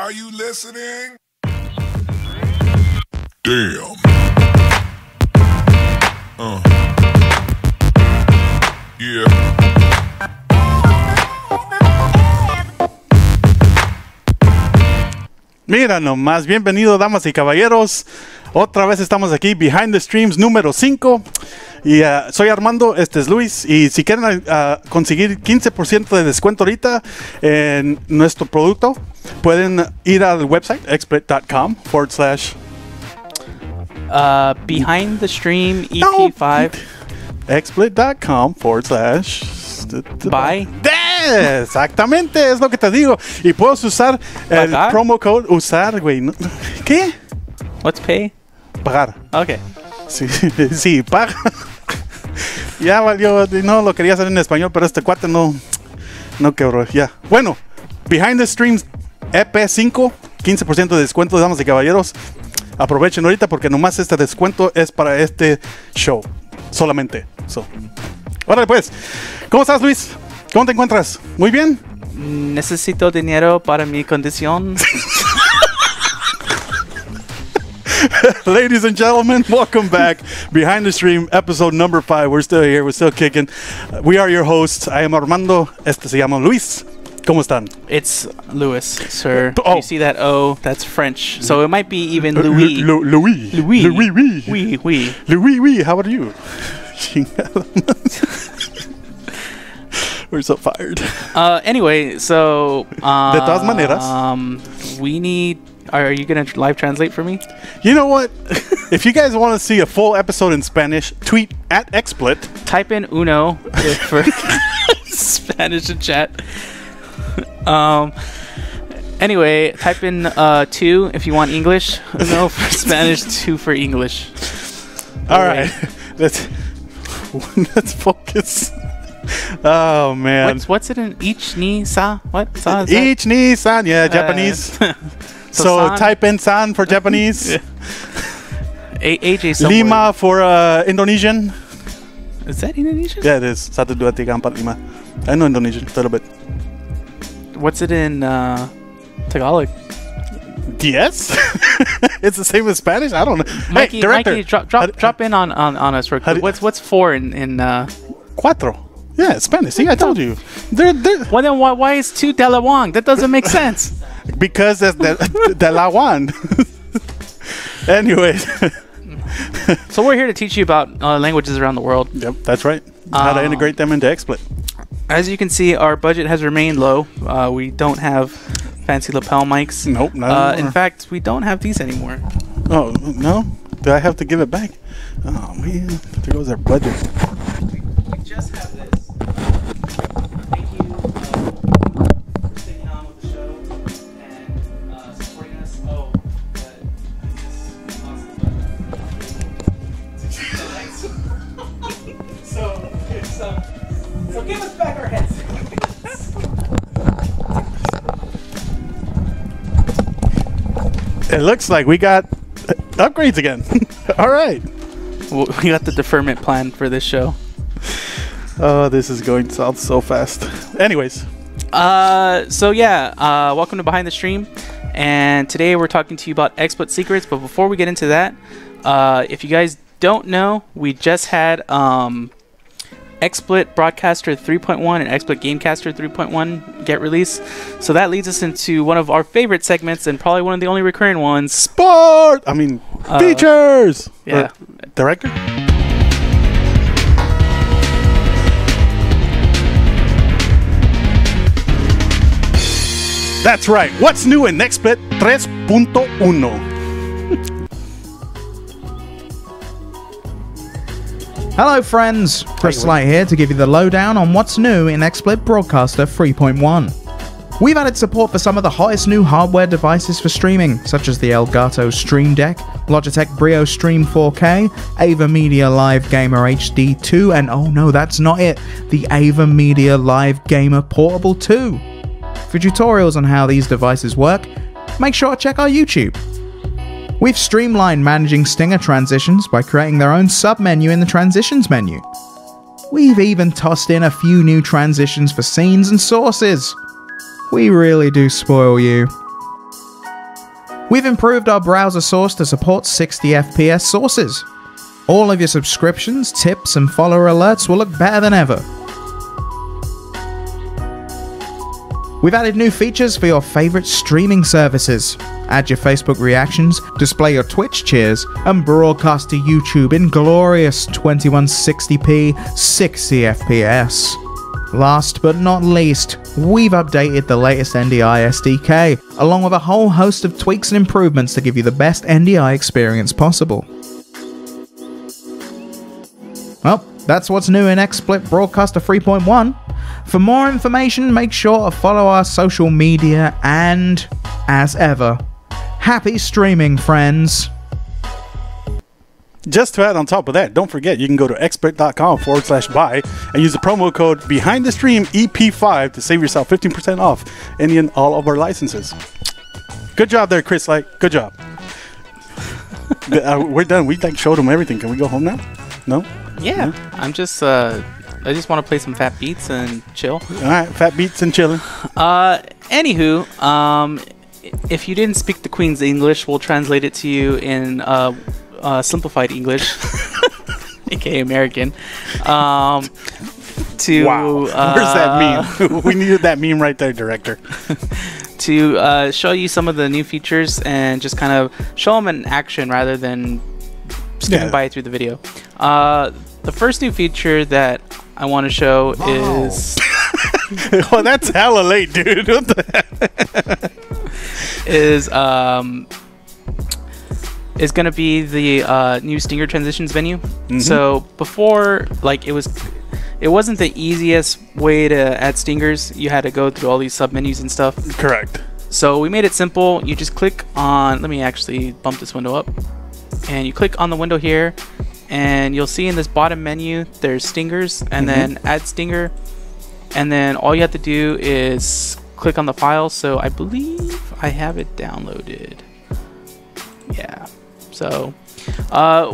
Are you listening? Damn. Yeah. Mira nomás, bienvenido damas y caballeros. Otra vez estamos aquí, Behind the Streams número 5. Y soy Armando, este es Luis. Y si quieren conseguir 15% de descuento ahorita en nuestro producto, pueden ir al website xsplit.com/ Behind the Stream EP5. xsplit.com/ Buy. Exactamente, es lo que te digo. Y puedes usar el promo code. Usar, güey. ¿No? ¿Qué? What's pay? Pagar. Okay. Sí, sí, paga. Ya valió. No lo quería hacer en español, pero este cuate no quebró. Ya. Bueno, Behind the Streams EP5, 15% de descuento, damas y caballeros. Aprovechen ahorita porque nomás este descuento es para este show. Solamente. Órale pues. ¿Cómo estás, Luis? ¿Cómo te encuentras? ¿Muy bien? Necesito dinero para mi condición. Ladies and gentlemen, welcome back. Behind the Stream, episode number 5. We're still here. We're still kicking. We are your hosts. I am Armando. Este se llama Luis. ¿Cómo están? It's Louis, sir. Oh. You see that O? That's French. So it might be even Louis. Louis. Louis. Louis. Oui, oui. Louis. How are you? We're so fired. Anyway, so de todas maneras, we need. Are you gonna live translate for me? You know what? If you guys want to see a full episode in Spanish, tweet at XSplit. Type in uno for Spanish in chat. Anyway, type in 2 if you want English. No for Spanish, 2 for English. All right, let's focus. Oh man, what's it in each ni sa? What sa? Is each ni san? Yeah, Japanese. So san? type in san for Japanese. Yeah. AJ somewhere. Lima for Indonesian. Is that Indonesian? Yeah, it is. 1, 2, 3, 4, 5. I know Indonesian a little bit. What's it in Tagalog? Yes, it's the same as Spanish. I don't know. Mikey, hey, director, Mikey, drop in on us real quick. What's 4 in? Cuatro. Yeah, Spanish. See, I told you. They're well, then why is 2 de la Wang? That doesn't make sense. Because that's de la Juan. Anyways. So we're here to teach you about languages around the world. Yep, that's right. How to integrate them into XSplit. As you can see, our budget has remained low. We don't have fancy lapel mics. Nope, not anymore. In fact, we don't have these anymore. Oh, no? Do I have to give it back? Oh, man. There goes our budget. We just have this. Thank you for sticking on with the show and supporting us. Oh, but this costs So give us back our heads. It looks like we got upgrades again. All right. We got the deferment plan for this show. Oh, this is going south so fast. Anyways. So yeah, welcome to Behind the Stream. And today we're talking to you about XSplit secrets. But before we get into that, if you guys don't know, we just had XSplit Broadcaster 3.1 and XSplit Gamecaster 3.1 get released. So that leads us into one of our favorite segments and probably one of the only recurring ones. Sport! I mean, features! Yeah. Director? That's right. What's new in XSplit 3.1? Hello friends, Chris Light here to give you the lowdown on what's new in XSplit Broadcaster 3.1. We've added support for some of the hottest new hardware devices for streaming, such as the Elgato Stream Deck, Logitech Brio Stream 4K, Ava Media Live Gamer HD 2, and oh no, that's not it, the Ava Media Live Gamer Portable 2. For tutorials on how these devices work, make sure to check our YouTube. We've streamlined managing Stinger transitions by creating their own sub-menu in the Transitions menu. We've even tossed in a few new transitions for scenes and sources. We really do spoil you. We've improved our browser source to support 60 FPS sources. All of your subscriptions, tips, and follower alerts will look better than ever. We've added new features for your favorite streaming services. Add your Facebook reactions, display your Twitch cheers, and broadcast to YouTube in glorious 2160p 60 FPS. Last but not least, we've updated the latest NDI SDK, along with a whole host of tweaks and improvements to give you the best NDI experience possible. Well, that's what's new in XSplit Broadcaster 3.1. For more information, make sure to follow our social media and, as ever, happy streaming, friends! Just to add on top of that, don't forget you can go to xsplit.com/buy and use the promo code behind the stream EP5 to save yourself 15% off any and all of our licenses. Good job there, Chris Light. Good job. We're done. We like showed them everything. Can we go home now? No? Yeah, No? I'm just I just want to play some fat beats and chill. All right, fat beats and chilling. Anywho, if you didn't speak the Queen's English, we'll translate it to you in simplified English, aka American. Wow. Where's that meme? We needed that meme right there, director. To show you some of the new features and just kind of show them in action rather than skipping by through the video. The first new feature that I want to show is... Well, that's hella late, dude. What the is going to be the new Stinger transitions menu. So before, like, it wasn't the easiest way to add stingers. You had to go through all these sub menus and stuff. Correct. So we made it simple. You just click on, let me actually bump this window up, and you click on the window here, and you'll see in this bottom menu there's stingers, and then add stinger, and then all you have to do is click on the file. So I believe I have it downloaded. Yeah. So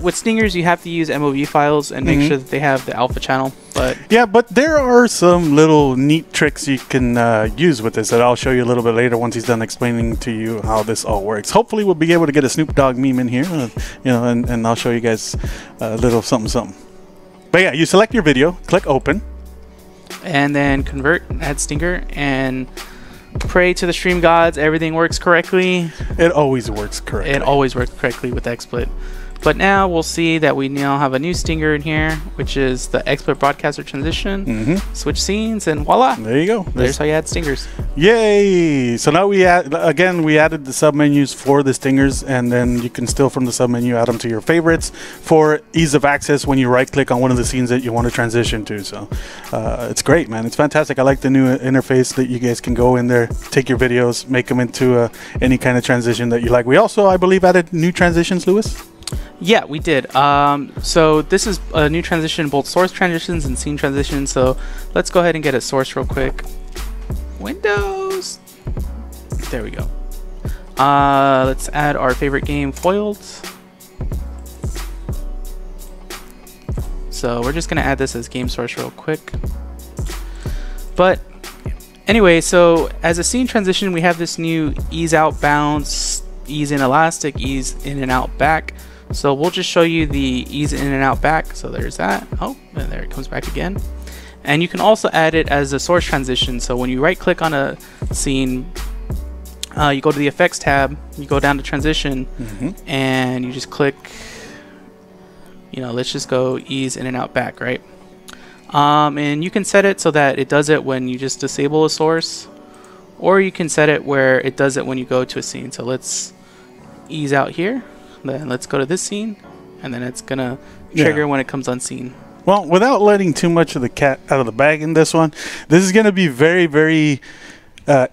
with stingers, you have to use MOV files and make sure that they have the alpha channel. But yeah, but there are some little neat tricks you can use with this that I'll show you a little bit later once he's done explaining to you how this all works. Hopefully, we'll be able to get a Snoop Dogg meme in here, you know, and I'll show you guys a little something. But yeah, you select your video, click open, and then convert, add stinger, and pray to the stream gods everything works correctly. It always works correctly. It always works correctly with XSplit. But now we'll see that we now have a new stinger in here, which is the XSplit Broadcaster transition. Switch scenes, and voila! There you go. There's how you add stingers. Yay! So now we added the submenus for the stingers, and then you can still from the submenu add them to your favorites for ease of access when you right-click on one of the scenes that you want to transition to. So it's great, man. It's fantastic. I like the new interface that you guys can go in there, take your videos, make them into any kind of transition that you like. We also, I believe, added new transitions, Lewis. Yeah, we did. So this is a new transition, both source transitions and scene transitions. So let's go ahead and get a source real quick. Windows. There we go. Let's add our favorite game, Foiled. So we're just gonna add this as game source real quick. But anyway, so as a scene transition, we have this new ease out, bounce, ease in elastic, ease in and out back. So we'll just show you the ease in and out back. So there's that. Oh, and there it comes back again. And you can also add it as a source transition. So when you right click on a scene, you go to the effects tab, you go down to transition, and you just click, you know, let's just go ease in and out back, right? And you can set it so that it does it when you just disable a source, or you can set it where it does it when you go to a scene. So let's ease out here. Then let's go to this scene, and then it's gonna trigger when it comes on scene. Well, without letting too much of the cat out of the bag in this one, this is gonna be very, very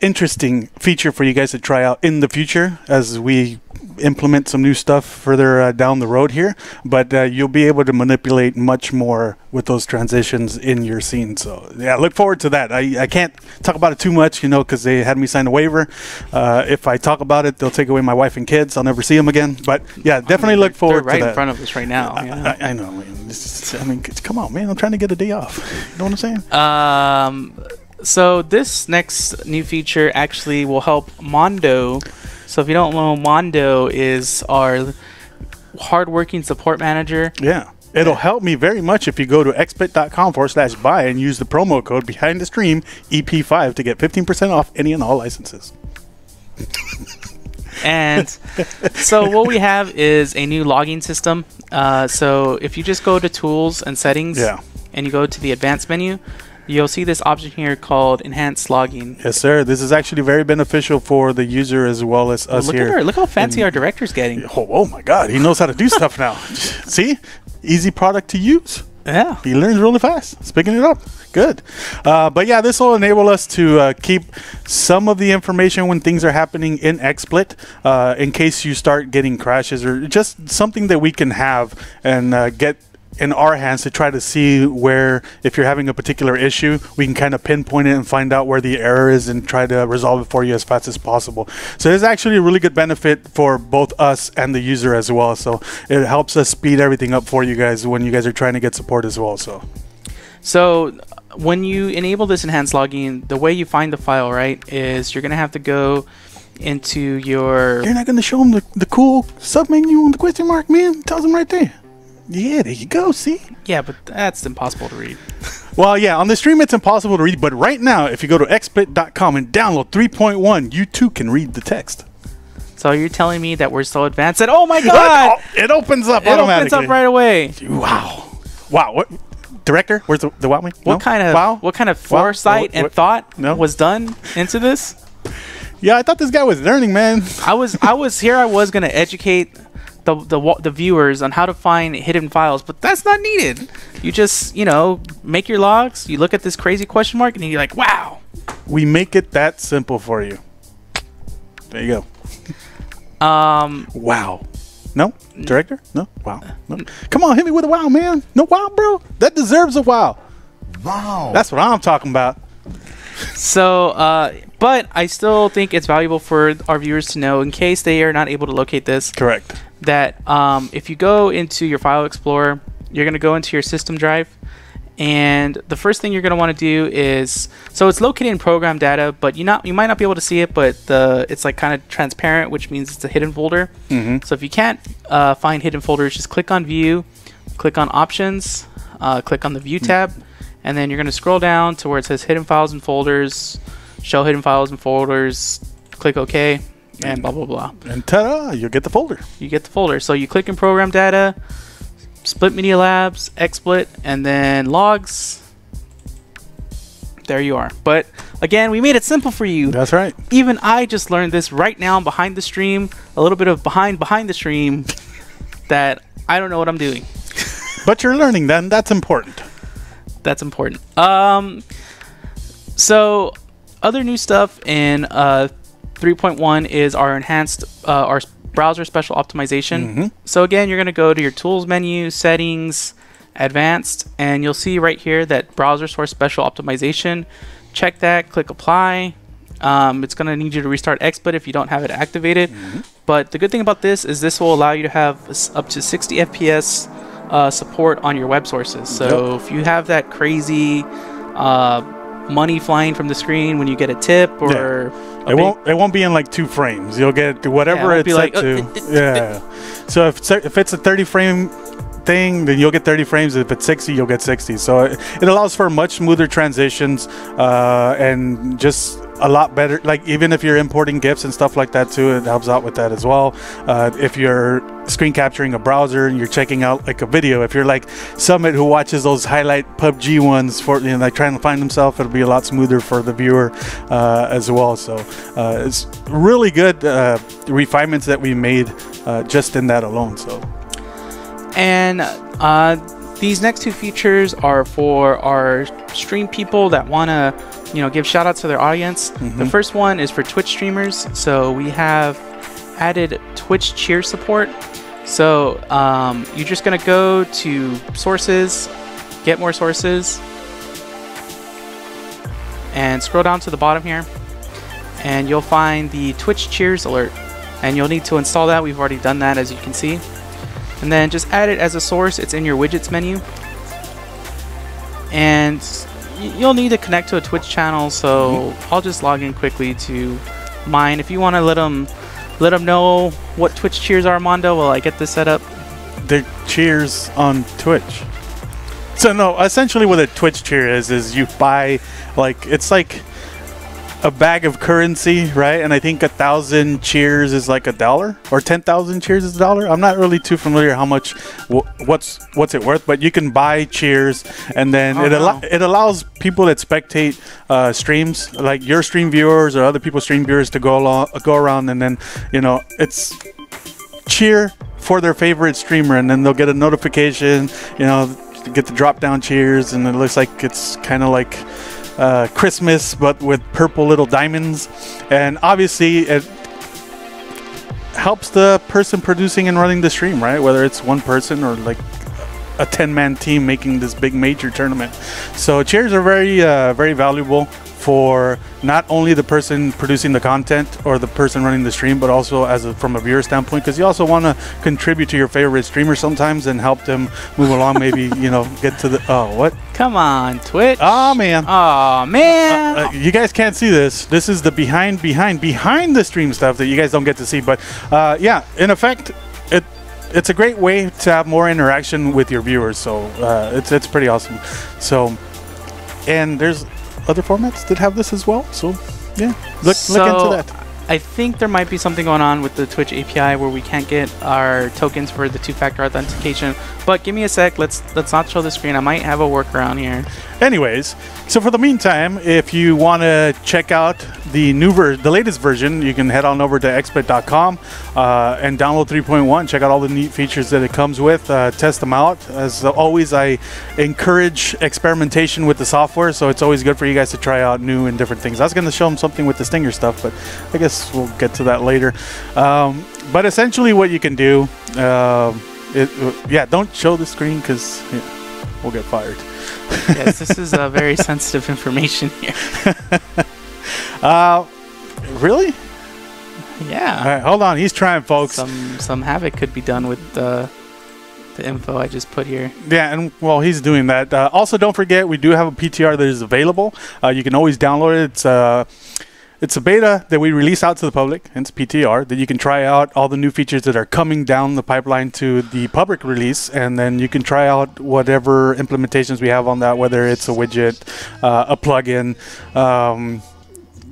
interesting feature for you guys to try out in the future as we implement some new stuff further down the road here. But you'll be able to manipulate much more with those transitions in your scene. So yeah, look forward to that. I can't talk about it too much, you know, because they had me sign a waiver. If I talk about it, they'll take away my wife and kids. I'll never see them again. But yeah, definitely look forward to that. They're right in front of us right now. I know. Man. I mean, come on, man. I'm trying to get a day off. You know what I'm saying? So this next new feature actually will help Mondo So if you don't know, Mondo is our hardworking support manager. Yeah. It'll help me very much if you go to xsplit.com/buy and use the promo code behind the stream EP5 to get 15% off any and all licenses. And so what we have is a new logging system. So if you just go to tools and settings and you go to the advanced menu, you'll see this option here called enhanced logging. Yes, sir. This is actually very beneficial for the user as well as us here. Look how fancy our director's getting. Oh my God. He knows how to do stuff now. See? Easy product to use. Yeah. He learns really fast. It's picking it up. Good. But yeah, this will enable us to keep some of the information when things are happening in XSplit in case you start getting crashes or just something that we can have and get in our hands to try to see where, if you're having a particular issue, we can kind of pinpoint it and find out where the error is and try to resolve it for you as fast as possible. So there's actually a really good benefit for both us and the user as well. So it helps us speed everything up for you guys when you guys are trying to get support as well. So when you enable this enhanced logging, the way you find the file, right, is you're going to have to go into your... You're not going to show them the cool sub-menu on the question mark, man? It tells them right there. Yeah, there you go, see? Yeah, but that's impossible to read. Well, yeah, on the stream it's impossible to read, but right now, if you go to xsplit.com and download 3.1, you too can read the text. So you're telling me that we're so advanced that, oh my God! It opens up it automatically. It opens up right away. Wow. Wow. What? Director, where's the wow me? What kind of foresight and thought was done into this? Yeah, I thought this guy was learning, man. I was going to educate the viewers on how to find hidden files, but that's not needed. You just, make your logs, you look at this crazy question mark, and you're like, wow. We make it that simple for you. There you go. Wow. No? Director? No? Wow. No. Come on, hit me with a wow, man. No wow, bro? That deserves a wow. Wow. That's what I'm talking about. So, but I still think it's valuable for our viewers to know in case they are not able to locate this. Correct. That if you go into your file explorer, you're going to go into your system drive, and the first thing you're going to want to do is, so it's located in program data, but you might not be able to see it, but it's like kind of transparent, which means it's a hidden folder. So if you can't find hidden folders, just click on view, click on options, click on the view tab, and then you're going to scroll down to where it says hidden files and folders, show hidden files and folders, click OK, and blah, blah, blah. And ta-da, you'll get the folder. You get the folder. So you click in program data, Split Media Labs, XSplit, and then logs. There you are. But again, we made it simple for you. That's right. Even I just learned this right now behind the stream, a little bit of behind the stream, that I don't know what I'm doing. But you're learning then. That's important. That's important. So other new stuff in 3.1 is our enhanced our browser special optimization. So again, you're going to go to your tools menu, settings, advanced, and you'll see right here that browser source special optimization. Check that, click apply. It's going to need you to restart XSplit if you don't have it activated. But the good thing about this is this will allow you to have up to 60 FPS support on your web sources. So if you have that crazy money flying from the screen when you get a tip, or it won't be in like 2 frames. You'll get whatever it's set to. So if it's a 30 frame thing, then you'll get 30 frames. If it's 60, you'll get 60. So it allows for much smoother transitions and just a lot better. Like even if you're importing GIFs and stuff like that too, it helps out with that as well. If you're screen capturing a browser and you're checking out like a video, if you're like Summit who watches those highlight PUBG ones for like trying to find himself, it'll be a lot smoother for the viewer as well. So it's really good refinements that we made just in that alone. So. And these next 2 features are for our stream people that want to, give shout outs to their audience. The first one is for Twitch streamers. So we have added Twitch cheer support. So you're just going to go to sources, get more sources, and scroll down to the bottom here, and you'll find the Twitch cheers alert, and you'll need to install that. We've already done that, as you can see. And then just add it as a source. It's in your widgets menu. And you'll need to connect to a Twitch channel, so I'll just log in quickly to mine. If you want to let them let them know what Twitch cheers are, Armando, while I get this set up. The cheers on Twitch. So no, essentially what a Twitch cheer is you buy, like, it's like a bag of currency, right? And I think 1,000 cheers is like $1, or 10,000 cheers is $1. I'm not really too familiar how much, what's it worth, but you can buy cheers, and then it allows people that spectate streams, like your stream viewers or other people's stream viewers, to go around, and then, you know, it's cheer for their favorite streamer, and then they'll get a notification, you know, to get the drop down cheers, and it looks like it's kind of like Christmas, but with purple little diamonds. And obviously it helps the person producing and running the stream, right? Whether it's one person or like a 10-man team making this big major tournament. So cheers are very valuable for not only the person producing the content or the person running the stream, but also from a viewer standpoint, because you also want to contribute to your favorite streamer sometimes and help them move along. Maybe, you know, get to the what? Come on, Twitch. Oh man. Oh man. You guys can't see this. This is the behind the stream stuff that you guys don't get to see. But yeah, in effect, it's a great way to have more interaction with your viewers. So it's pretty awesome. So, and there's other formats that have this as well, so yeah, look into that. I think there might be something going on with the Twitch API where we can't get our tokens for the two-factor authentication, but give me a sec. Let's not show the screen. I might have a workaround here. Anyways, so for the meantime, if you want to check out the latest version, you can head on over to XSplit.com and download 3.1. Check out all the neat features that it comes with. Test them out. As always, I encourage experimentation with the software, so it's always good for you guys to try out new and different things. I was going to show them something with the Stinger stuff, but I guess we'll get to that later. But essentially what you can do, yeah, don't show the screen because we'll get fired. Yes, this is very sensitive information here. Really? Yeah. All right, hold on. He's trying, folks. Some havoc could be done with the info I just put here. Yeah, and while he's doing that, also don't forget we do have a PTR that is available. You can always download it. It's a beta that we release out to the public, hence PTR, that you can try out all the new features that are coming down the pipeline to the public release, and then you can try out whatever implementations we have on that, whether it's a widget, a plugin,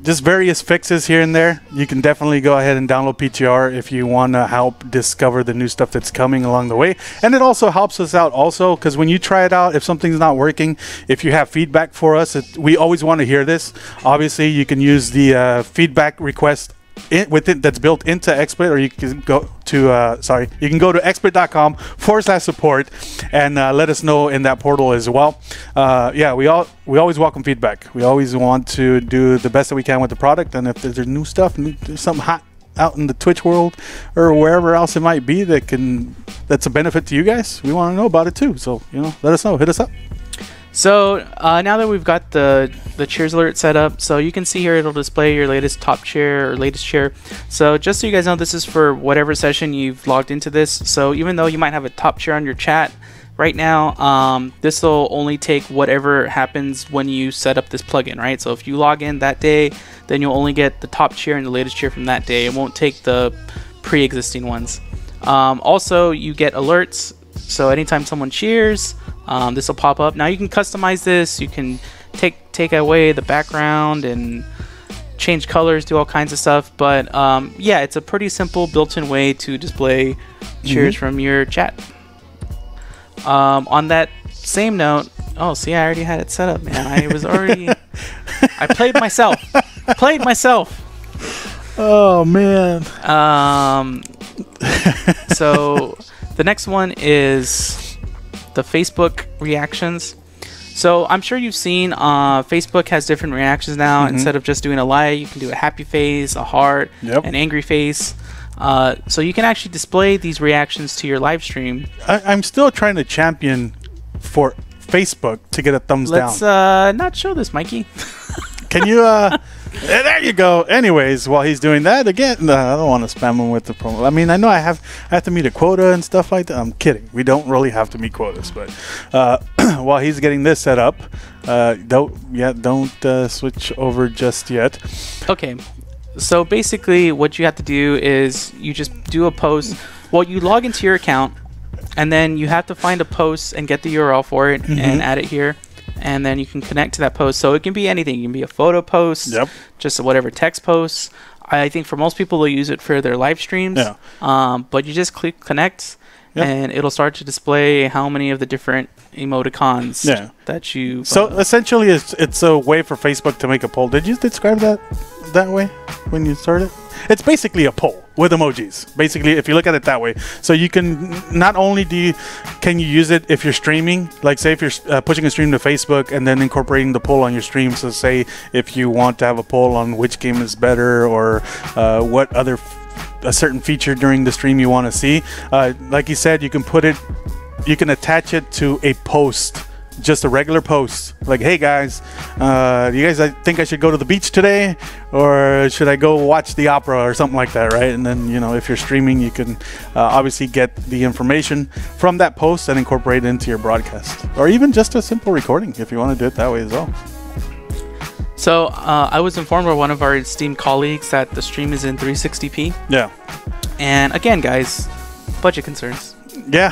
just various fixes here and there. You can definitely go ahead and download PTR if you want to help discover the new stuff that's coming along the way. And it also helps us out also, because when you try it out, if something's not working, if you have feedback for us, we always want to hear this. Obviously, you can use the feedback request that's built into XSplit, or you can go to you can go to xsplit.com/support and let us know in that portal as well. Yeah, we always welcome feedback. We always want to do the best that we can with the product, and if there's new stuff, there's something hot out in the Twitch world or wherever else it might be that's a benefit to you guys, we want to know about it too. So, you know, let us know, hit us up. So now that we've got the cheers alert set up, so you can see here it'll display your latest top chair or latest chair. So just so you guys know, this is for whatever session you've logged into this. So even though you might have a top chair on your chat right now, this will only take whatever happens when you set up this plugin, right? So if you log in that day, then you'll only get the top chair and the latest chair from that day. It won't take the pre-existing ones. Also, you get alerts. So anytime someone cheers, this will pop up. Now you can customize this. You can take away the background and change colors, do all kinds of stuff. But yeah, it's a pretty simple built-in way to display cheers from your chat. On that same note, oh, see, I already had it set up, man. I was already, I played myself. Oh man. So the next one is the Facebook reactions. So I'm sure you've seen Facebook has different reactions now. Instead of just doing a like, you can do a happy face, a heart, an angry face. So you can actually display these reactions to your live stream. I'm still trying to champion for Facebook to get a thumbs down. Let's not show this, Mikey. Can you there you go. Anyways, while he's doing that again, I don't want to spam him with the promo. I mean, I know I have to meet a quota and stuff like that. I'm kidding. We don't really have to meet quotas, but while he's getting this set up, don't switch over just yet. Okay. So basically, what you have to do is you just do a post. Well, you log into your account, and then you have to find a post and get the URL for it and add it here. And then you can connect to that post. So it can be anything. It can be a photo post, just whatever text posts. I think for most people, they'll use it for their live streams. But you just click connect, and it'll start to display how many of the different emoticons that you... So essentially, it's a way for Facebook to make a poll. Did you describe that way when you started? It's basically a poll with emojis. Basically, if you look at it that way, so you can not only can you use it if you're streaming, like say if you're pushing a stream to Facebook and then incorporating the poll on your stream. So say if you want to have a poll on which game is better or what other a certain feature during the stream you want to see, like you said, you can attach it to a post. Just a regular post, like, hey guys, do you guys think I should go to the beach today, or should I go watch the opera or something like that, right? And then, you know, if you're streaming, you can obviously get the information from that post and incorporate it into your broadcast, or even just a simple recording if you want to do it that way as well. So I was informed by one of our esteemed colleagues that the stream is in 360p. Yeah. And again, guys, budget concerns. Yeah.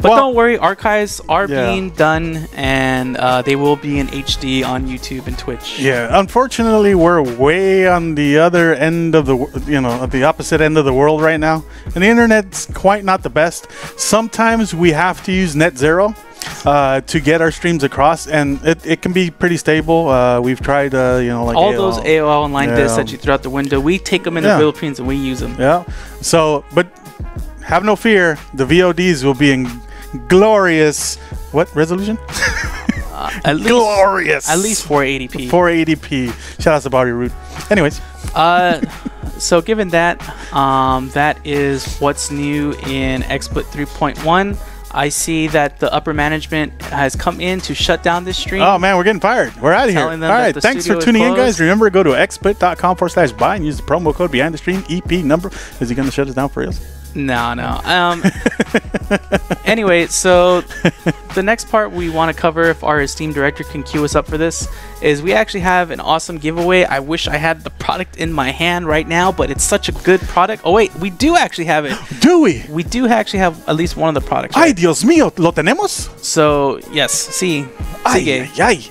But don't worry, archives are being done, and they will be in HD on YouTube and Twitch. Yeah, unfortunately, we're way on the other end of the, at the opposite end of the world right now, and the internet's quite not the best. Sometimes we have to use net zero to get our streams across, and it can be pretty stable. We've tried, like all those AOL online discs that you threw out the window. We take them in the Philippines and we use them. Yeah. So, but have no fear, the VODs will be in glorious resolution? At least glorious. At least 480p. 480p. Shout out to Bobby Root. Anyways. So given that, that is what's new in XSplit 3.1. I see that the upper management has come in to shut down this stream. Oh man, we're getting fired. We're out of here. All right, thanks for tuning in, guys. Remember, go to xsplit.com/buy and use the promo code behind the stream EP number. Is he going to shut us down for us? No. Anyway, so the next part we want to cover, if our esteemed director can cue us up for this, is we actually have an awesome giveaway. I wish I had the product in my hand right now, but it's such a good product. Oh wait, we do actually have it. Do we? We do actually have at least one of the products. Ay, Dios mío, ¿lo tenemos? So yes, sí. Ay, ay.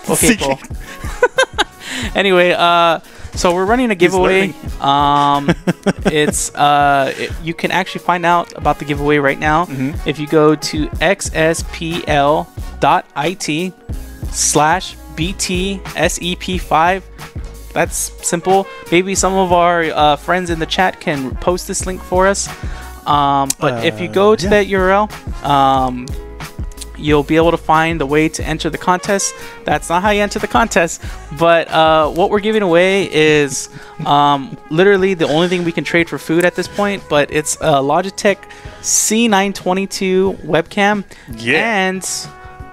Okay, cool. Anyway, so we're running a giveaway. You can actually find out about the giveaway right now if you go to xspl.it/BTSEP5. That's simple. Maybe some of our friends in the chat can post this link for us. But if you go to that URL, you'll be able to find the way to enter the contest. That's not how you enter the contest, but what we're giving away is literally the only thing we can trade for food at this point, but it's a Logitech C922 webcam, and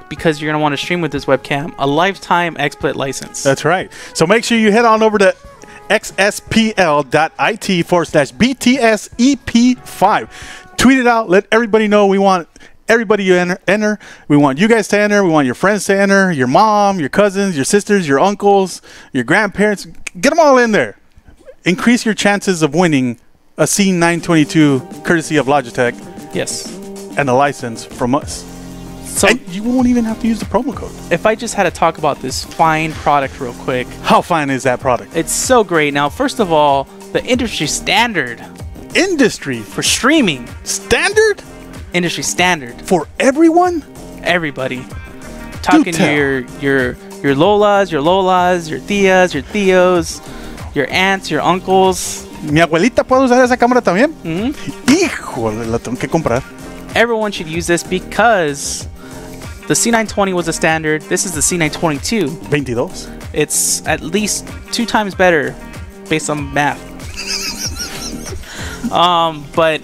because you're going to want to stream with this webcam, a lifetime XSplit license. That's right. So make sure you head on over to xspl.it/BTSEP5. Tweet it out. Let everybody know. We want everybody you enter. We want you guys to enter. We want your friends to enter. Your mom, your cousins, your sisters, your uncles, your grandparents. Get them all in there. Increase your chances of winning a C922 courtesy of Logitech. Yes. And a license from us. So and you won't even have to use the promo code. If I just had to talk about this fine product real quick. How fine is that product? It's so great. Now, first of all, the industry standard. Industry? For streaming. Standard? Industry standard. For everyone? Everybody. Talking to your Lolas, your Tias, your Tios, your aunts, your uncles. Mi abuelita puede usar esa cámara también? Híjole, la tengo que comprar. Everyone should use this because the C920 was a standard. This is the C922. 22. It's at least 2 times better based on math. But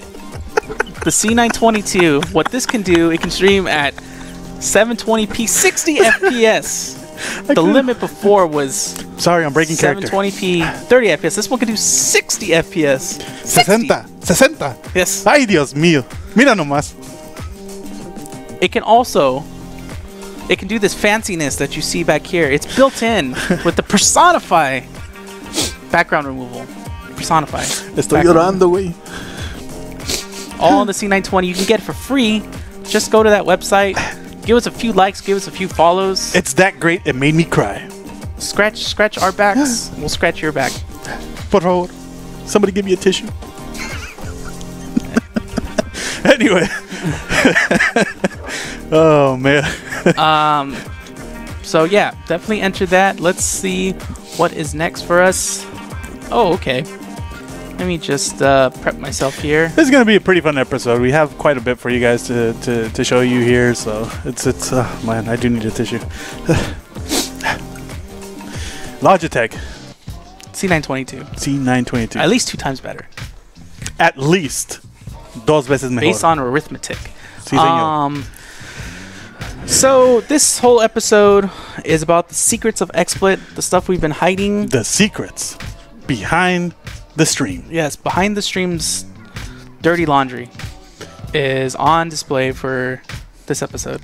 the C922, what this can do, it can stream at 720p 60 FPS. The limit before was sorry, I'm breaking 720p 30 FPS. This one can do 60 FPS. 60. Yes. Ay, Dios mío. Mira nomás. It can do this fanciness that you see back here. It's built in with the Personify background removal, personify. Estoy background. llorando, güey. All on the C920. You can get it for free. Just go to that website. Give us a few likes. Give us a few follows. It's that great. It made me cry. Scratch our backs. We'll scratch your back. Por favor. Somebody give me a tissue. Anyway. Oh, man. So yeah, definitely enter that. Let's see what is next for us. Oh, okay. Let me just prep myself here. This is going to be a pretty fun episode. We have quite a bit for you guys to show you here, so it's man, I do need a tissue. Logitech C922. C922. At least 2 times better. At least dos veces mejor. Based on arithmetic. Sí, señor. So this whole episode is about the secrets of XSplit, the stuff we've been hiding. The secrets behind the stream. Yes, behind the stream's dirty laundry is on display for this episode.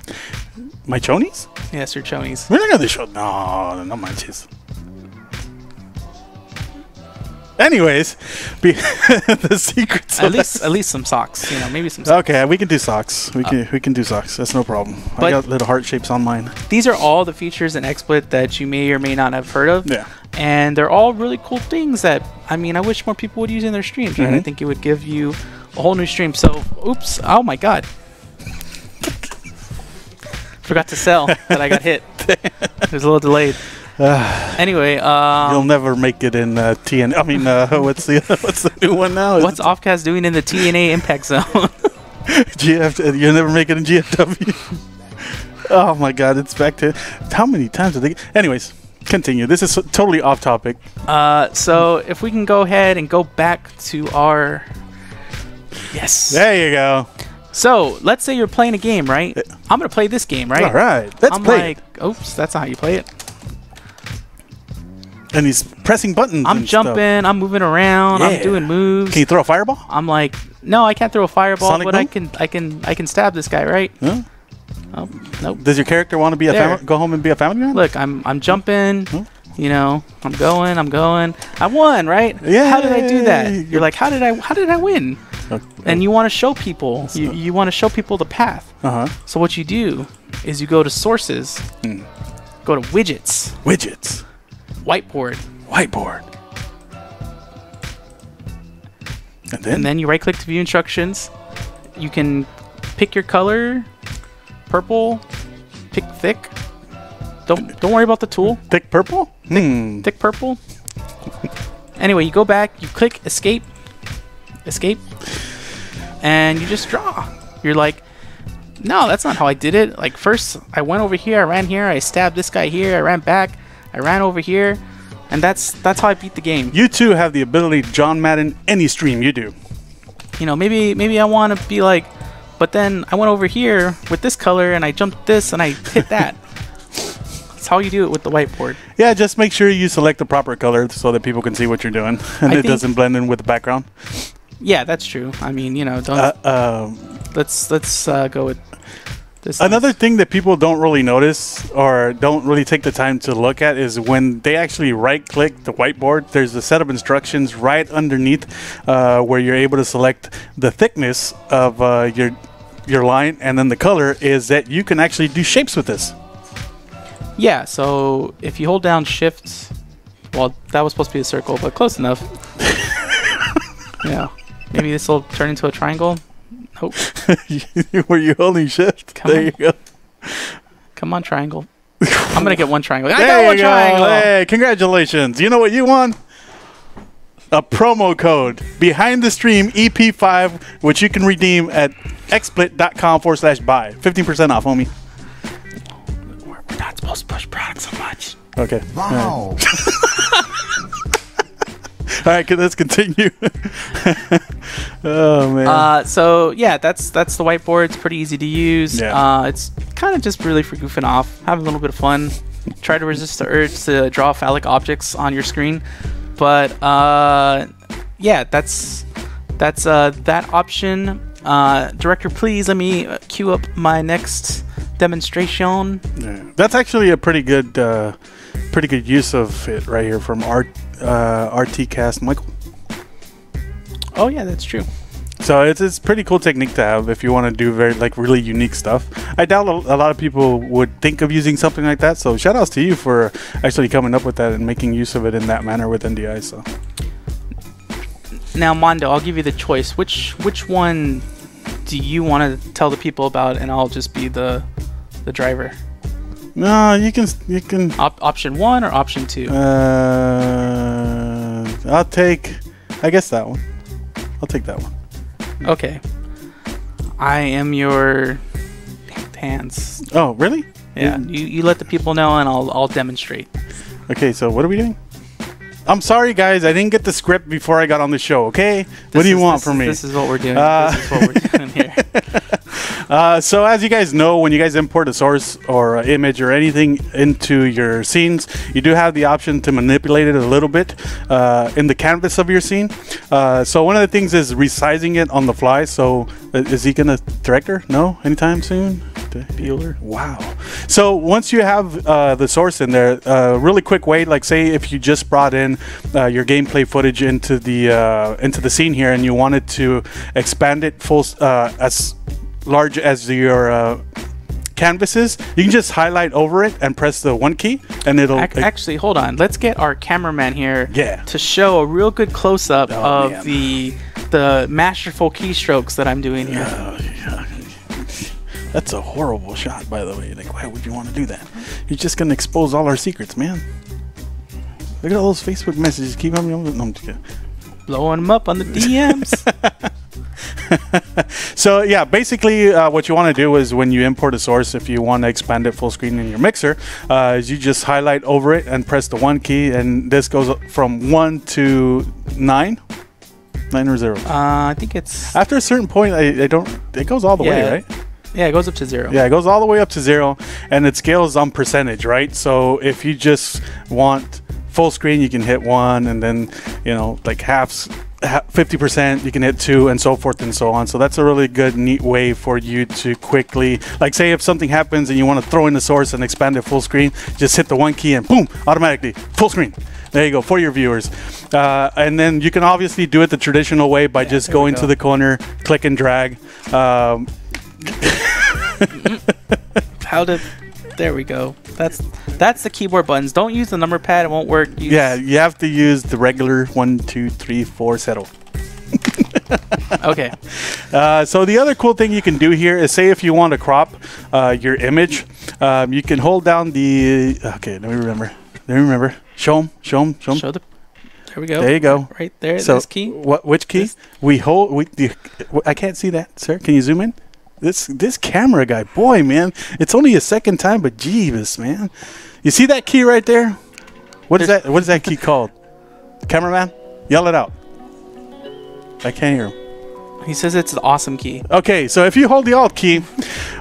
My chonies? Yes, your chonies. We're not going to show. No manches. Anyways, the secrets. At least some socks. You know, maybe some socks. Okay, we can do socks. We can do socks. That's no problem. I got little heart shapes on mine. These are all the features in XSplit that you may or may not have heard of. Yeah. And they're all really cool things that, I mean, I wish more people would use in their streams. Right? I think it would give you a whole new stream. So, oops. Oh my God. Forgot to sell that I got hit. It was a little delayed. Anyway, you'll never make it in TN. I mean, what's the new one now? What's Offcast doing in the TNA Impact Zone? You'll never make it in GFW. Oh my God, it's back to how many times did they? Anyways, continue. This is totally off topic. So if we can go ahead and go back to our yes. There you go. So let's say you're playing a game, right? I'm gonna play this game, right? All right, let's play. Oops, that's not how you play it. And he's pressing buttons. I'm jumping. Stuff. I'm moving around. Yeah. I'm doing moves. Can you throw a fireball? I'm like, no, I can't throw a fireball, Sonic but boom? I can stab this guy, right? Huh? Oh, nope. Does your character want to be go home and be a family man? Look, I'm jumping. Huh? You know, I'm going. I won, right? Yeah. How did I do that? You're like, how did I win? Okay. And you want to show people. You want to show people the path. So what you do is you go to sources, go to widgets, whiteboard. And then you right click to view instructions. You can pick your color, purple, pick thick. Don't worry about the tool. Thick purple? Thick purple. Anyway, you go back, you click escape, and you just draw. You're like, no, that's not how I did it. Like first I went over here, I ran here, I stabbed this guy here, I ran back, I ran over here. And that's how I beat the game. You too have the ability to John Madden any stream you do. You know, maybe I want to be like, but then I went over here with this color and I jumped this and I hit that. That's how you do it with the whiteboard. Yeah, just make sure you select the proper color so that people can see what you're doing and it doesn't blend in with the background. Yeah, that's true. I mean, you know, don't. Let's go with. Another thing that people don't really notice or don't really take the time to look at is when they actually right-click the whiteboard, there's a set of instructions right underneath where you're able to select the thickness of your line, and then the color is that you can actually do shapes with this. Yeah, so if you hold down Shift, well, that was supposed to be a circle, but close enough. Yeah, maybe this will turn into a triangle. Nope. Were you holding Shift? There you go. Come on, triangle. I'm gonna get one triangle. I there got one you triangle. Go. Hey, congratulations! You know what you won? A promo code behind the stream EP5, which you can redeem at xsplit.com/buy. 15% off, homie. We're not supposed to push products so much. Okay. Wow. All right, let's continue. Oh man. So yeah, that's the whiteboard. It's pretty easy to use. Yeah. It's kind of just really for goofing off, having a little bit of fun. Try to resist the urge to draw phallic objects on your screen. But yeah, that's that option. Director, please let me queue up my next demonstration. Yeah. That's actually a pretty good pretty good use of it right here from RT Cast Michael. Oh yeah, that's true. So it's pretty cool technique to have if you want to do very like really unique stuff. I doubt a lot of people would think of using something like that. So shout outs to you for actually coming up with that and making use of it in that manner with NDI. So Now, Mondo, I'll give you the choice. Which one do you want to tell the people about, and I'll just be the driver? no, you can. Option 1 or option 2? I'll take. I guess that one. I'll take that one. Okay. I am your hands. Oh, really? Yeah. You let the people know, and I'll demonstrate. Okay, so what are we doing? I'm sorry, guys. I didn't get the script before I got on the show. Okay, what do you want from me? This is what we're doing. This is what we're doing here. So as you guys know, when you guys import a source or an image or anything into your scenes, you do have the option to manipulate it a little bit in the canvas of your scene. So one of the things is resizing it on the fly. So is he gonna director? No, anytime soon. Bueller. Wow. So once you have the source in there, really quick way, like say if you just brought in your gameplay footage into the scene here and you wanted to expand it full as large as your canvases, you can just highlight over it and press the 1 key and it'll actually hold on, let's get our cameraman here to show a real good close-up of man. the masterful keystrokes that I'm doing here. Yeah. That's a horrible shot, by the way. Like, why would you want to do that? You're just gonna expose all our secrets, man. Look at all those Facebook messages. Keep on. No, I'm just kidding. Blowing them up on the DMs. So yeah, basically what you want to do is when you import a source, if you want to expand it full screen in your mixer, is you just highlight over it and press the 1 key, and this goes from 1 to 9. 9 or 0. I think it's after a certain point. I don't. It goes all the way, right? Yeah, it goes up to 0. Yeah, it goes all the way up to 0, and it scales on percentage, right? So if you just want full screen, you can hit 1, and then like 50%, you can hit 2, and so forth and so on. So that's a really good, neat way for you to quickly, like say if something happens and you want to throw in the source and expand it full screen, just hit the 1 key and boom, automatically full screen. There you go for your viewers. And then you can obviously do it the traditional way by just going to the corner, click and drag. There we go. That's the keyboard buttons. Don't use the number pad; it won't work. Yeah, you have to use the regular 1, 2, 3, 4 settle. Okay. So the other cool thing you can do here is say if you want to crop your image, you can hold down the. Okay, let me remember. Show them. Show the. There we go. There you go. Right there. So this key. Which key? I can't see that, sir. Can you zoom in? This camera guy, boy, man, it's only a second time, but jeebus, man. You see that key right there? What is that key called? Cameraman, yell it out. I can't hear him. He says it's the awesome key. Okay, so if you hold the Alt key,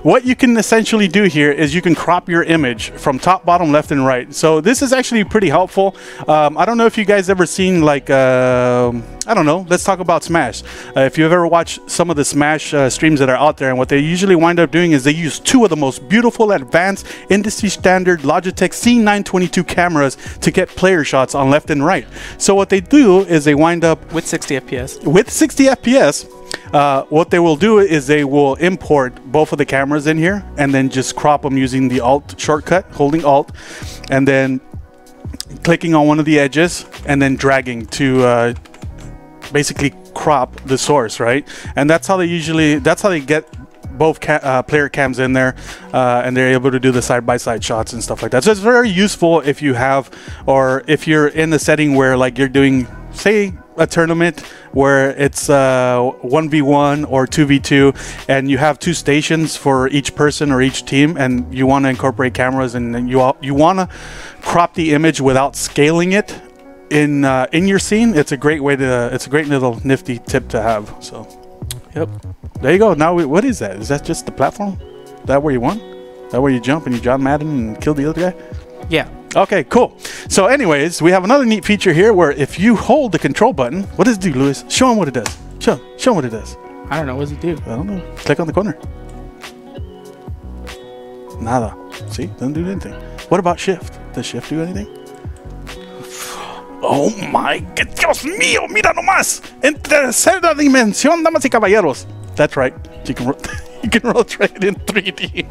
what you can essentially do here is you can crop your image from top, bottom, left, and right. So this is actually pretty helpful. I don't know if you guys ever seen like, I don't know, let's talk about Smash. If you've ever watched some of the Smash streams that are out there, and what they usually wind up doing is they use 2 of the most beautiful, advanced, industry standard Logitech C922 cameras to get player shots on left and right. So what they do is they wind up with 60 FPS. With 60 FPS. What they will do is they will import both of the cameras in here and then just crop them using the Alt shortcut, holding Alt, and then clicking on one of the edges and then dragging to basically crop the source, right? And that's how they get both player cams in there, and they're able to do the side-by-side shots and stuff like that. So it's very useful if you have, or if you're in the setting where like you're doing, say, a tournament where it's 1v1 or 2v2, and you have 2 stations for each person or each team, and you want to incorporate cameras, and you want to crop the image without scaling it in your scene. It's a great way to. It's a great little nifty tip to have. So, yep. There you go. Now, what is that? Is that just the platform? Is that where you won? Is that where you jump and you John Madden and kill the other guy? Yeah. Okay, cool. So anyways, we have another neat feature here where if you hold the control button, what does it do, Luis? Show him what it does. Show him what it does. I don't know. What does it do? I don't know. Click on the corner. Nada. See? Doesn't do anything. What about shift? Does shift do anything? Oh my, que Dios mío, mira nomás. En tercera dimensión, damas y caballeros. That's right. You can you can rotate in 3D.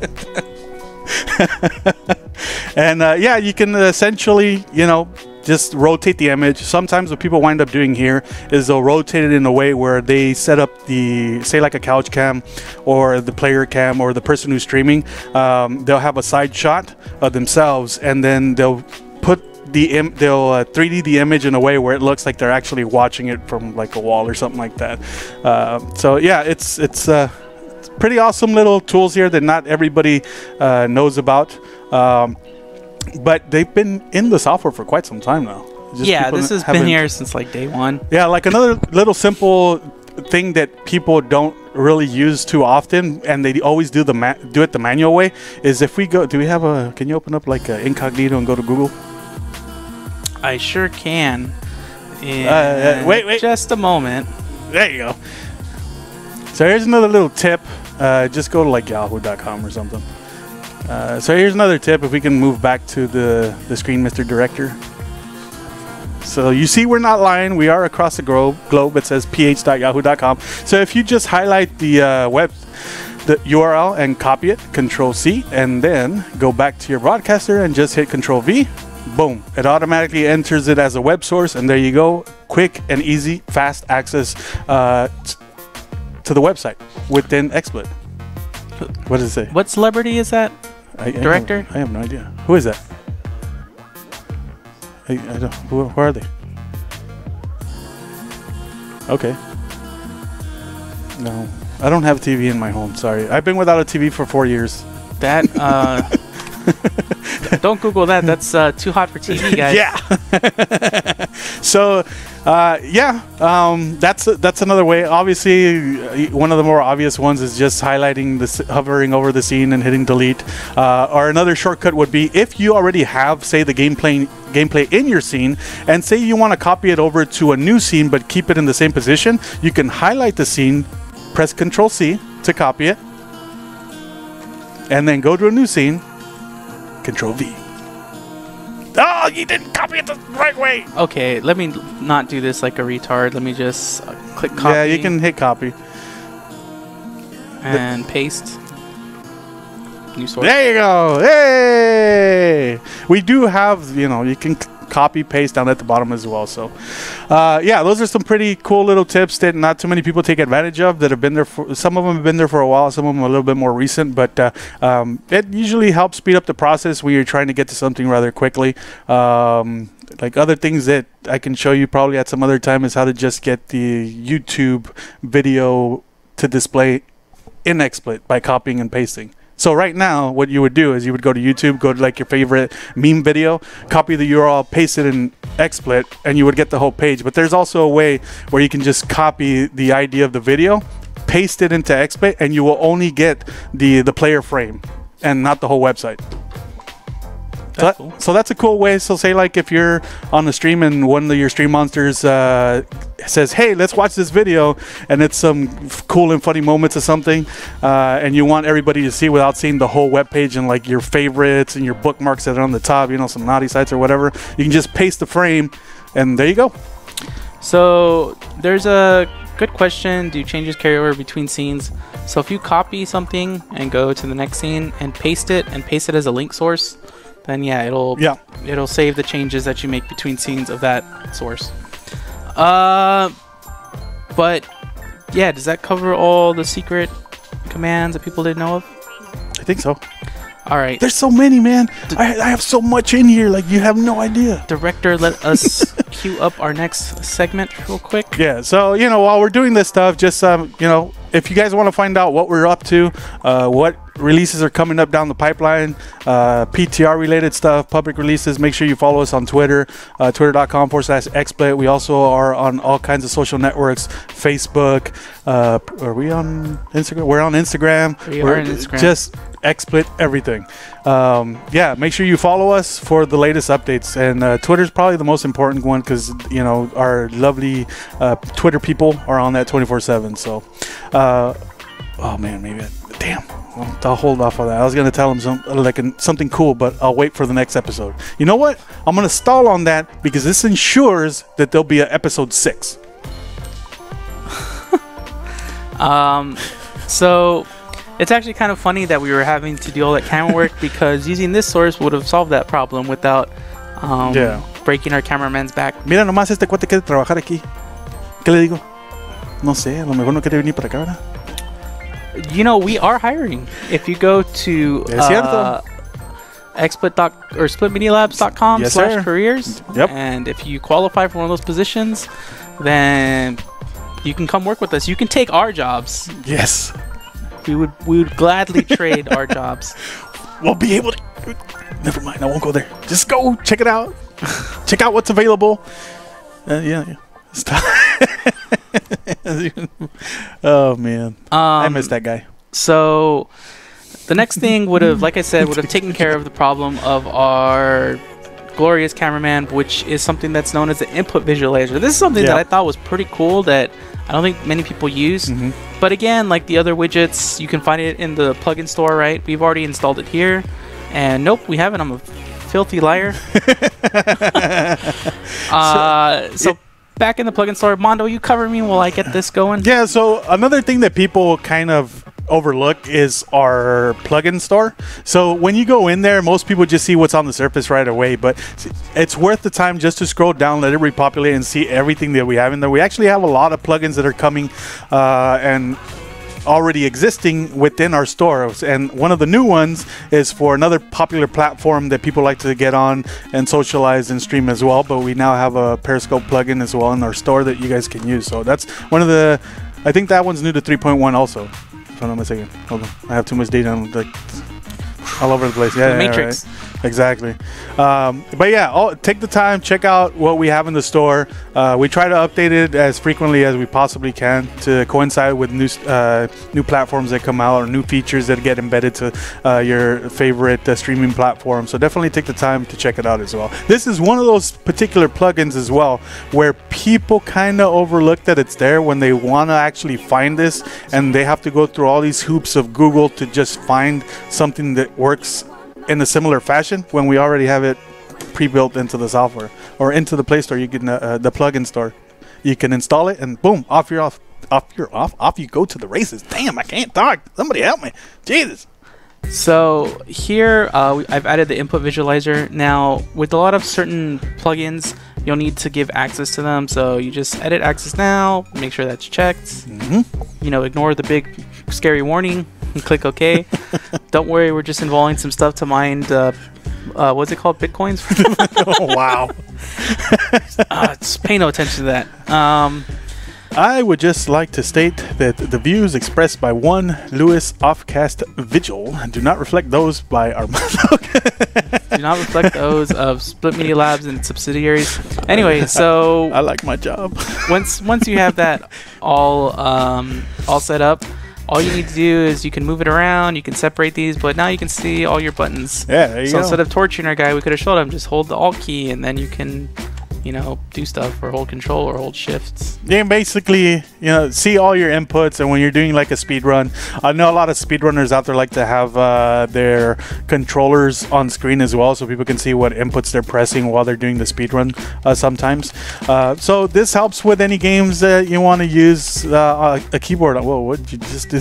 And yeah, you can essentially, you know, just rotate the image. Sometimes what people wind up doing here is they'll rotate it in a way where they set up the, say like a couch cam or the player cam or the person who's streaming. They'll have a side shot of themselves, and then they'll put they'll 3D the image in a way where it looks like they're actually watching it from like a wall or something like that. So yeah, it's pretty awesome little tools here that not everybody knows about. But they've been in the software for quite some time now. Yeah, this has been here since like day one. Yeah, like another little simple thing that people don't really use too often, and they always do it the manual way, is if we go, do we have a, can you open up like a incognito and go to Google? I sure can. Wait. Just a moment. There you go. So here's another little tip. Just go to like yahoo.com or something. So here's another tip. If we can move back to the screen, Mr. Director. So you see we're not lying. We are across the globe. It says ph.yahoo.com. So if you just highlight the the URL and copy it, Control-C, and then go back to your broadcaster and just hit Control-V, boom. It automatically enters it as a web source, and there you go. Quick and easy, fast access to the website within XSplit. What does it say? What celebrity is that? Director? I have no idea. Who is that? I don't. Who are they? Okay. No, I don't have a TV in my home. Sorry, I've been without a TV for 4 years. That don't Google that. That's too hot for TV, guys. Yeah. So, yeah, that's another way. Obviously, one of the more obvious ones is just highlighting hovering over the scene and hitting delete. Or another shortcut would be if you already have, say, the gameplay in your scene, and say you want to copy it over to a new scene but keep it in the same position, you can highlight the scene, press Control-C to copy it, and then go to a new scene, Control-V. Oh, you didn't copy it the right way. Okay, let me not do this like a retard. Let me just click copy. Yeah, you can hit copy. And paste. New source. There you go. Hey! We do have, you know, you can copy paste down at the bottom as well. So yeah, those are some pretty cool little tips that not too many people take advantage of, that have been there for, some of them have been there for a while, some of them a little bit more recent, but it usually helps speed up the process when you're trying to get to something rather quickly. Like other things that I can show you probably at some other time is how to just get the YouTube video to display in XSplit by copying and pasting. So right now, what you would do is you would go to YouTube, go to like your favorite meme video, copy the URL, paste it in XSplit, and you would get the whole page. But there's also a way where you can just copy the idea of the video, paste it into XSplit, and you will only get the player frame and not the whole website. That's cool. So that's a cool way. So say like if you're on the stream and one of your stream monsters says, hey, let's watch this video, and it's some cool and funny moments or something, and you want everybody to see without seeing the whole web page and like your favorites and your bookmarks that are on the top, you know, some naughty sites or whatever, you can just paste the frame and there you go. So there's a good question. Do changes carry over between scenes? So if you copy something and go to the next scene and paste it as a link source, then yeah, it'll save the changes that you make between scenes of that source. But yeah, does that cover all the secret commands that people didn't know of? I think so. All right. There's so many, man. I have so much in here, like you have no idea. Director, let us queue up our next segment real quick. Yeah, so, you know, while we're doing this stuff, just, you know, if you guys want to find out what we're up to, what releases are coming up down the pipeline, PTR related stuff, public releases, make sure you follow us on Twitter, twitter.com/XSplit. We also are on all kinds of social networks, Facebook. Are we on Instagram? We're on Instagram. We're on Instagram. Just XSplit everything. Yeah, make sure you follow us for the latest updates, and Twitter's probably the most important one because, you know, our lovely Twitter people are on that 24/7. So oh man, maybe Damn. Well, I'll hold off on that. I was gonna tell him something cool, but I'll wait for the next episode. You know what? I'm gonna stall on that because this ensures that there'll be an episode 6. So it's actually kind of funny that we were having to do all that camera work because using this source would have solved that problem without breaking our cameraman's back. Mira nomás este cuate quiere trabajar aquí. ¿Qué le digo? No sé, a lo mejor no quiere venir para acá, ¿verdad? You know, we are hiring. If you go to xsplit.com Yes, sir. /careers, Yep. and if you qualify for one of those positions, then you can come work with us. You can take our jobs. Yes. We would gladly trade our jobs. We'll be able to. Never mind, I won't go there. Just go check it out. Check out what's available. Yeah. Stop. Oh man, I miss that guy. So the next thing would have, like I said, would have taken care of the problem of our glorious cameraman, which is something that's known as the input visualizer. This is something that I thought was pretty cool that I don't think many people use. But again, like the other widgets, you can find it in the plugin store, right? We've already installed it here. And nope, we haven't. I'm a filthy liar. So back in the plugin store, Mondo, you cover me while I get this going. Yeah, so another thing that people kind of overlook is our plugin store. So when you go in there, most people just see what's on the surface right away, but it's worth the time just to scroll down, let it repopulate, and see everything that we have in there. We actually have a lot of plugins that are coming and already existing within our store, and one of the new ones is for another popular platform that people like to get on and socialize and stream as well. But we now have a Periscope plugin as well in our store that you guys can use. So that's one of the, I think that one's new to 3.1 also, if I'm not mistaken. Hold on, I have too much data on, like, all over the place. Yeah, the Matrix. Right. Exactly. But yeah, take the time, check out what we have in the store. We try to update it as frequently as we possibly can to coincide with new platforms that come out or new features that get embedded to your favorite streaming platform. So definitely take the time to check it out as well. This is one of those particular plugins as well where people kind of overlook that it's there when they want to actually find this, and they have to go through all these hoops of Google to just find something that works in a similar fashion when we already have it pre-built into the software or into the Play Store. You can the plugin store. You can install it and boom, off you go to the races. Damn, I can't talk. Somebody help me. Jesus. So here I've added the input visualizer. Now with a lot of certain plugins, you'll need to give access to them. So you just edit access now, make sure that's checked. You know, ignore the big scary warning and click OK. Don't worry, we're just involving some stuff to mine what's it called, bitcoins? Oh wow. Just pay no attention to that. I would just like to state that the views expressed by one Lewis Offcast Vigil do not reflect those by our do not reflect those of Split Media Labs and subsidiaries. Anyway, so I like my job. once you have that all set up, all you need to do is you can move it around, you can separate these, but now you can see all your buttons. Yeah, there you go. So instead of torturing our guy, we could have showed him just hold the Alt key and then you can, you know, do stuff or hold Control or hold Shift. Yeah, basically, you know, see all your inputs, and when you're doing like a speed run, I know a lot of speedrunners out there like to have their controllers on screen as well, so people can see what inputs they're pressing while they're doing the speed run sometimes. So this helps with any games that you want to use a keyboard on. Whoa, what did you just do?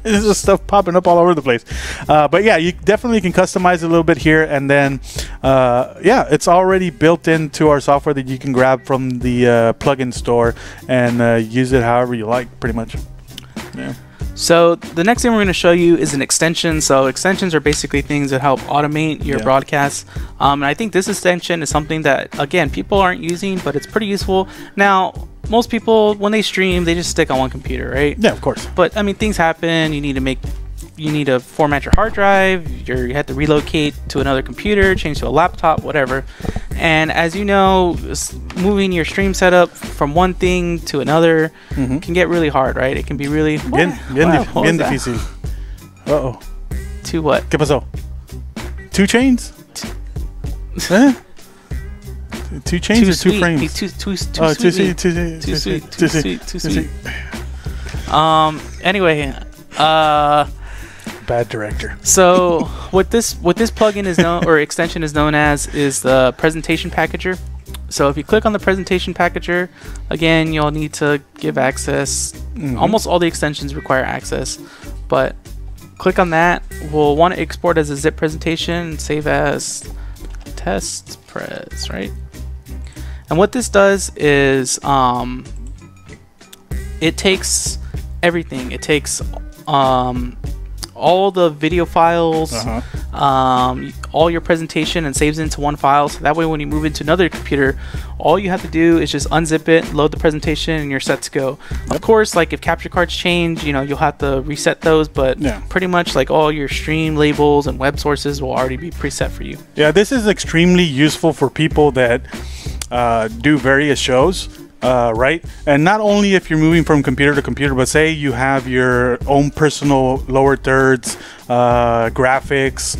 There's just stuff popping up all over the place. But yeah, you definitely can customize a little bit here, and then yeah, it's already built into our software that you can grab from the plugin store and use it however you like, pretty much. Yeah. So the next thing we're going to show you is an extension. So extensions are basically things that help automate your broadcasts. And I think this extension is something that, again, people aren't using, but it's pretty useful. Now, most people, when they stream, they just stick on one computer, right? Yeah, of course. But I mean, things happen. You need to format your hard drive. You have to relocate to another computer, change to a laptop, whatever. And as you know, moving your stream setup from one thing to another can get really hard, right? It can be really bien difícil. Uh-oh. To what? ¿Qué pasó? 2 chains? Huh? 2 chains or 2 frames? Too Too sweet. sweet. Anyway, Bad director. So what this plugin is known or extension is known as is the presentation packager. So if you click on the presentation packager, again, you'll need to give access. Almost all the extensions require access, but click on that. We'll want to export as a zip presentation, save as test pres, right? And what this does is it takes everything. It takes all the video files, all your presentation, and saves it into one file. So that way when you move into another computer, all you have to do is just unzip it, load the presentation, and you're set to go. Of course, like if capture cards change, you'll have to reset those, but pretty much like all your stream labels and web sources will already be preset for you. Yeah, this is extremely useful for people that do various shows. Right? And not only if you're moving from computer to computer, but say you have your own personal lower thirds, graphics,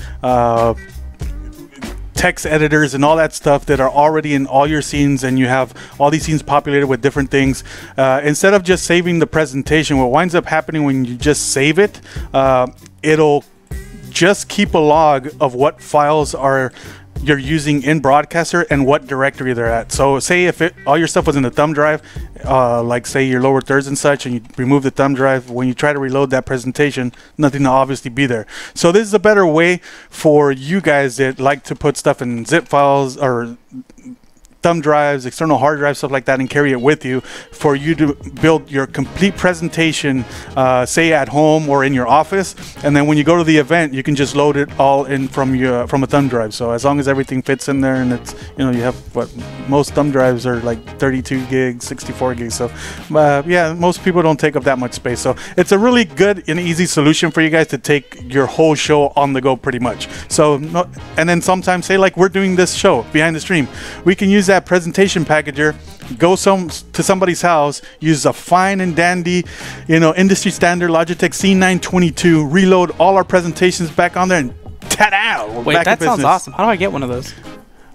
text editors, and all that stuff that are already in all your scenes, and you have all these scenes populated with different things. Instead of just saving the presentation, what winds up happening when you just save it, it'll just keep a log of what files you're using in Broadcaster and what directory they're at. So say if all your stuff was in the thumb drive, like say your lower thirds and such, and you remove the thumb drive, when you try to reload that presentation, nothing will obviously be there. So this is a better way for you guys that like to put stuff in zip files or thumb drives, external hard drives, stuff like that, and carry it with you, for you to build your complete presentation, say at home or in your office, and then when you go to the event, you can just load it all in from a thumb drive. So as long as everything fits in there, and it's, you have what most thumb drives are like 32 gigs, 64 gigs. So yeah, most people don't take up that much space. So it's a really good and easy solution for you guys to take your whole show on the go, pretty much. So and then sometimes, say like we're doing this show behind the stream, we can use that presentation packager, go to somebody's house, use a fine and dandy, industry standard Logitech C922, reload all our presentations back on there, and ta-da! We're Wait, back that in sounds business. awesome. How do I get one of those?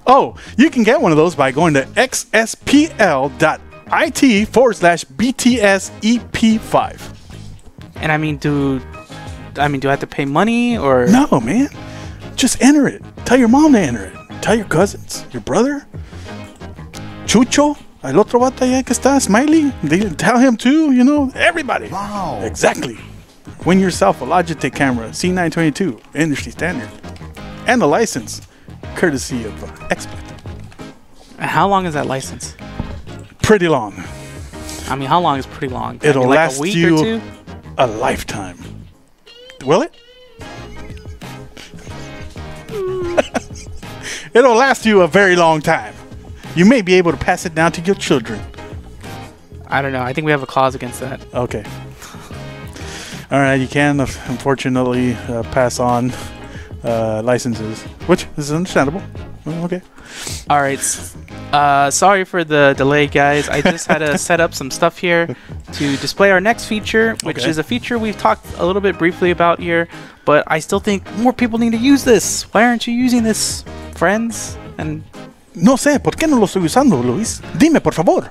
Oh, you can get one of those by going to xspl.it/BTSEP5. And I mean, do I have to pay money or? No, man. Just enter it. Tell your mom to enter it. Tell your cousins, your brother, Chucho, el otro vato allá que está, Smiley. Tell him too, everybody. Wow. Exactly. Win yourself a Logitech camera, C922, industry standard, and a license, courtesy of XSplit. How long is that license? Pretty long. I mean, how long is pretty long? It'll like last a week you or two? a lifetime. Will it? It'll last you a very long time. You may be able to pass it down to your children. I don't know. I think we have a clause against that. Okay. All right, you can unfortunately pass on licenses, which is understandable. Okay. All right. Sorry for the delay, guys. I just had to set up some stuff here to display our next feature, which is a feature we've talked a little bit briefly about here, but I still think more people need to use this. Why aren't you using this, friends? And no sé, ¿por qué no lo estoy usando, Luis? Dime, por favor.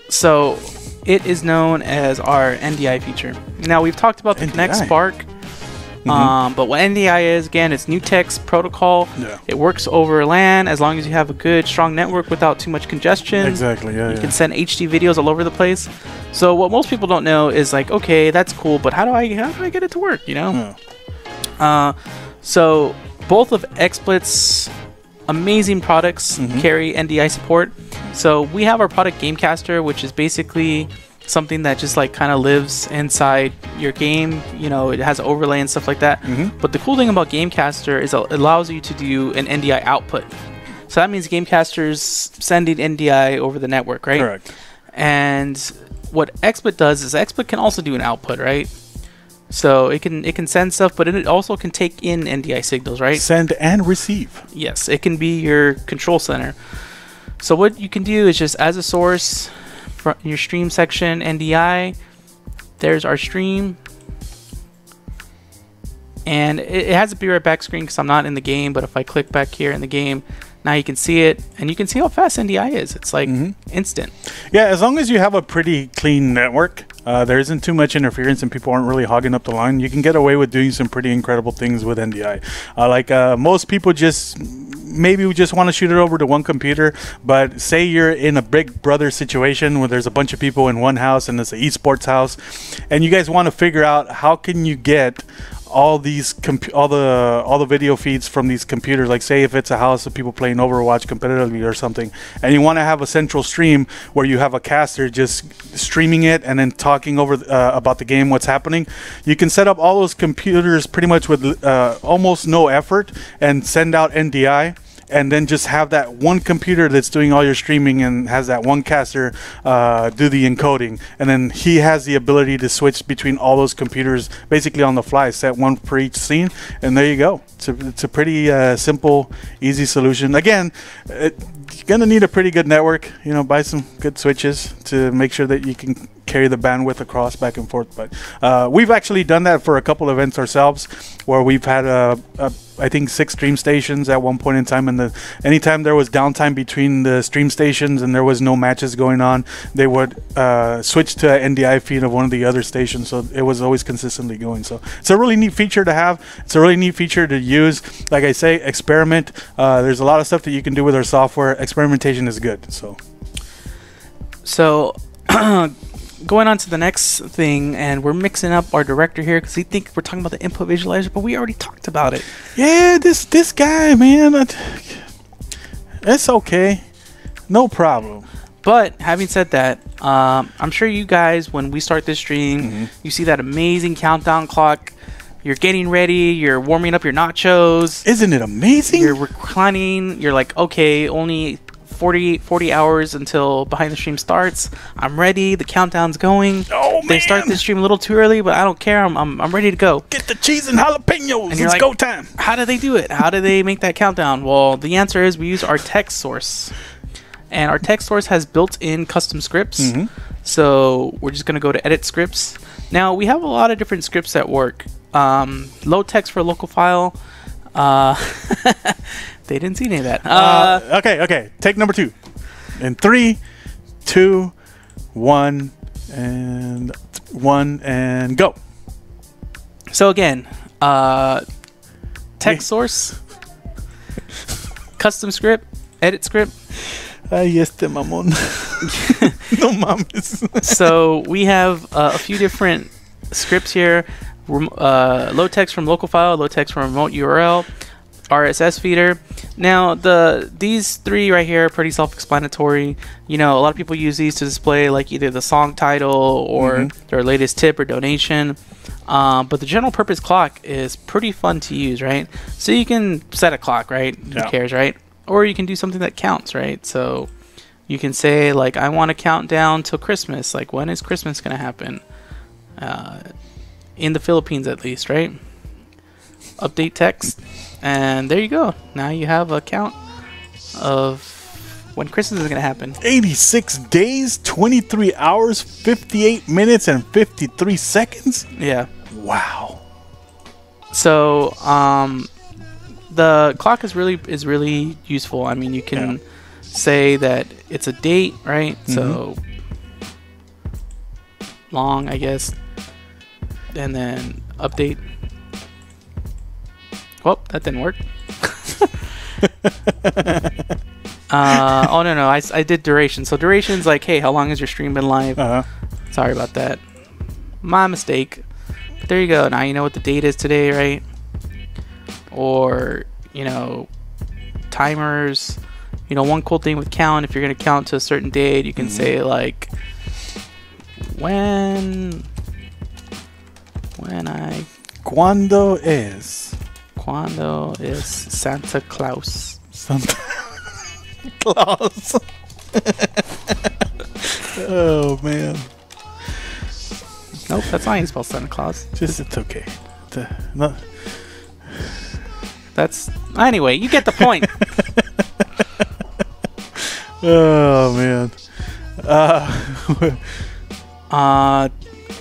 So, it is known as our NDI feature. Now, we've talked about the Connect Spark, but what NDI is, again, it's New Text Protocol. Yeah. It works over LAN as long as you have a good, strong network without too much congestion. Exactly, yeah. You can send HD videos all over the place. So, what most people don't know is like, okay, that's cool, but how do I get it to work, Yeah. So, both of XSplit's amazing products carry NDI support. So we have our product Gamecaster, which is basically something that just like kind of lives inside your game. It has overlay and stuff like that. But the cool thing about Gamecaster is it allows you to do an NDI output. So that means Gamecaster's sending NDI over the network, right? Correct. And what XSplit does is XSplit can also do an output, right? So it can send stuff, but it also can take in NDI signals, right? Send and receive. Yes, it can be your control center. So what you can do is just as a source, from your stream section, NDI, there's our stream. And it has a be right back screen because I'm not in the game, but if I click back here in the game, Now you can see it, and you can see how fast NDI is. It's like instant. Yeah, as long as you have a pretty clean network, there isn't too much interference and people aren't really hogging up the line, you can get away with doing some pretty incredible things with NDI. Most people maybe we just want to shoot it over to one computer, but say you're in a big brother situation where there's a bunch of people in one house and it's an esports house, and you guys want to figure out how can you get all the video feeds from these computers. Like say if it's a house of people playing Overwatch competitively or something, and you want to have a central stream where you have a caster just streaming it and then talking over about the game, what's happening, you can set up all those computers pretty much with almost no effort and send out NDI, and then just have that one computer that's doing all your streaming and has that one caster do the encoding, and then he has the ability to switch between all those computers basically on the fly, set one for each scene, and there you go. It's a pretty simple, easy solution. Again, you're gonna need a pretty good network, buy some good switches to make sure that you can carry the bandwidth across back and forth. But we've actually done that for a couple of events ourselves, where we've had I think 6 stream stations at one point in time, and anytime there was downtime between the stream stations and there was no matches going on, they would switch to an NDI feed of one of the other stations, so it was always consistently going. So it's a really neat feature to have. It's a really neat feature to use. Like I say, experiment. There's a lot of stuff that you can do with our software. Experimentation is good. So going on to the next thing, and we're mixing up our director here because he thinks we're talking about the input visualizer, but we already talked about it. Yeah, this guy, man, it's okay, no problem. But having said that, I'm sure you guys, when we start this stream, you see that amazing countdown clock. You're getting ready, you're warming up your nachos. Isn't it amazing? You're reclining, you're like, okay, only 40 hours until behind the stream starts. I'm ready. The countdown's going. Oh, man. They start this stream a little too early, but I don't care. I'm ready to go. Get the cheese and jalapenos. And It's go time. How do they do it? How do they make that countdown? Well, the answer is we use our text source. And our text source has built-in custom scripts. So we're just going to go to edit scripts. Now, we have a lot of different scripts that work. Load text for a local file. They didn't see any of that. Okay. Take number 2. In 3, 2, 1, and go. So again, text source, custom script, edit script. Ay, mamón. No mames. So we have a few different scripts here. Load text from local file, load text from remote URL, RSS feeder. Now these 3 right here are pretty self-explanatory. A lot of people use these to display like either the song title or their latest tip or donation. But the general purpose clock is pretty fun to use, right? So you can set a clock, right? Who cares, right? Or you can do something that counts, right? So you can say like, I want to count down till Christmas. Like, when is Christmas gonna happen? In the Philippines at least, right? Update text, and there you go. Now you have a count of when Christmas is gonna happen. 86 days, 23 hours, 58 minutes, and 53 seconds. Yeah. Wow. So the clock is really useful. I mean, you can say that it's a date, right? So long, I guess. And then update. Well, that didn't work. Oh no, I did duration. So duration's like, hey, how long has your stream been live? Sorry about that. My mistake. But there you go. Now you know what the date is today, right? Or, timers. One cool thing with count, if you're gonna count to a certain date, you can say like, ¿Cuándo es Santa Claus? Santa Claus. Oh man. Nope, that's not how you spell Santa Claus. It's okay. That's anyway. You get the point. Oh man.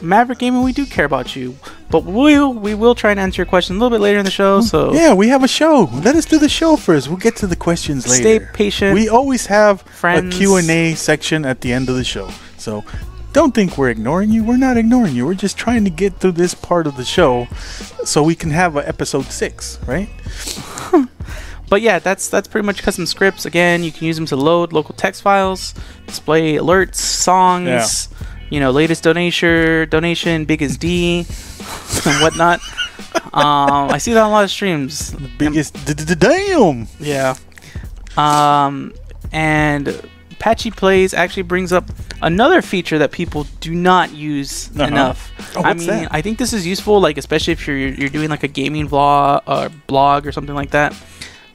Maverick Gaming, we do care about you. But we will try and answer your question a little bit later in the show. So yeah, we have a show. Let us do the show first. We'll get to the questions later. Stay patient. We always have Friends. a Q&A section at the end of the show. So don't think we're ignoring you. We're not ignoring you. We're just trying to get through this part of the show so we can have a episode 6, right? But yeah, that's pretty much custom scripts. Again, you can use them to load local text files, display alerts, songs, latest donation, biggest D, and whatnot. I see that on a lot of streams. The biggest damn. Yeah. And Patchy Plays actually brings up another feature that people do not use enough. What's that? I think this is useful, like especially if you're doing like a gaming vlog or blog or something like that.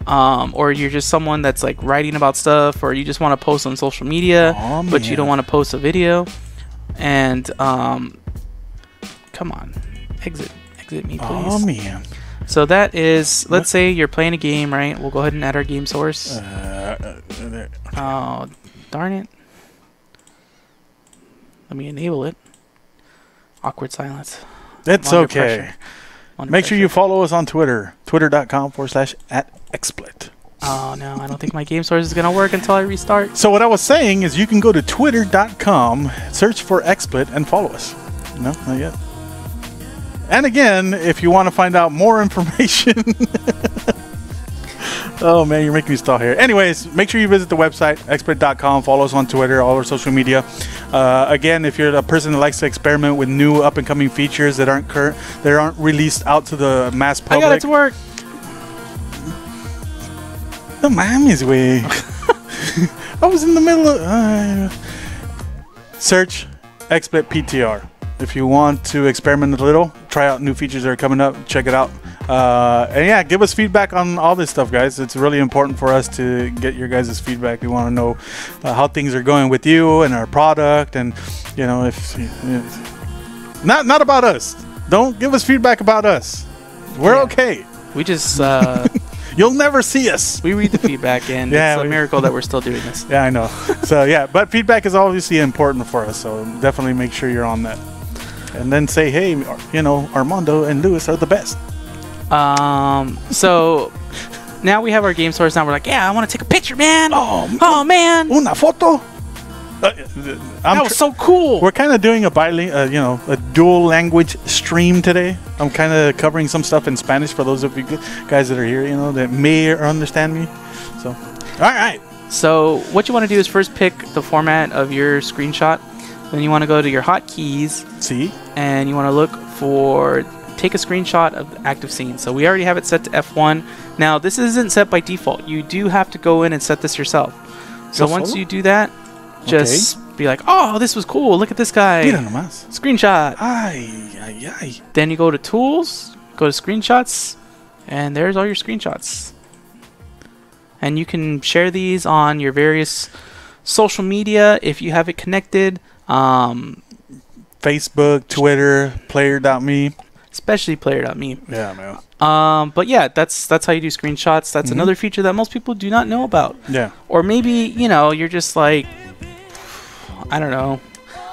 Or you're just someone that's like writing about stuff, or you just want to post on social media, but you don't want to post a video. And come on, exit me, please. Oh man. So that is, let's say you're playing a game, right? We'll go ahead and add our game source. Oh, darn it. Let me enable it. Awkward silence. That's Under okay. pressure. Under Make sure pressure. you follow us on Twitter. Twitter.com/@XSplit. Oh no, I don't think my game source is gonna work until I restart. So what I was saying is you can go to twitter.com, search for XSplit, and follow us. No, not yet. And again, if you want to find out more information... Oh man, you're making me stall here. Anyways, make sure you visit the website, xsplit.com. Follow us on Twitter, all our social media. Again, if you're a person that likes to experiment with new up-and-coming features that aren't released out to the mass public... I got it to work. No mames, way. I was in the middle of... Search XSplit PTR. If you want to experiment a little, try out new features that are coming up, check it out. And yeah, give us feedback on all this stuff, guys. It's really important for us to get your guys' feedback. We want to know how things are going with you and our product, and if not about us. Don't give us feedback about us. We're okay. We just You'll never see us. we read the feedback, and it's a miracle that we're still doing this. Yeah, I know. So yeah, but feedback is obviously important for us. So definitely make sure you're on that, and then say, hey, Armando and Luis are the best. So now we have our game source. Now we're like, yeah, I want to take a picture, man. Oh man, una foto. that was so cool. We're kind of doing a a dual language stream today. I'm kind of covering some stuff in Spanish for those of you guys that are here, that may understand me. So, all right. So what you want to do is first pick the format of your screenshot. Then you want to go to your hotkeys. See? And you want to look for take a screenshot of the active scene. So we already have it set to F1. Now this isn't set by default. You do have to go in and set this yourself. So once you do that, just be like, oh, this was cool. Look at this guy. Mira nomás. Screenshot. Ay, ay, ay. Then you go to tools, go to screenshots, and there's all your screenshots. And you can share these on your various social media if you have it connected. Facebook, Twitter, player.me. Especially player.me. Yeah, man. But yeah, that's how you do screenshots. That's another feature that most people do not know about. Yeah. Or maybe, you're just like, I don't know.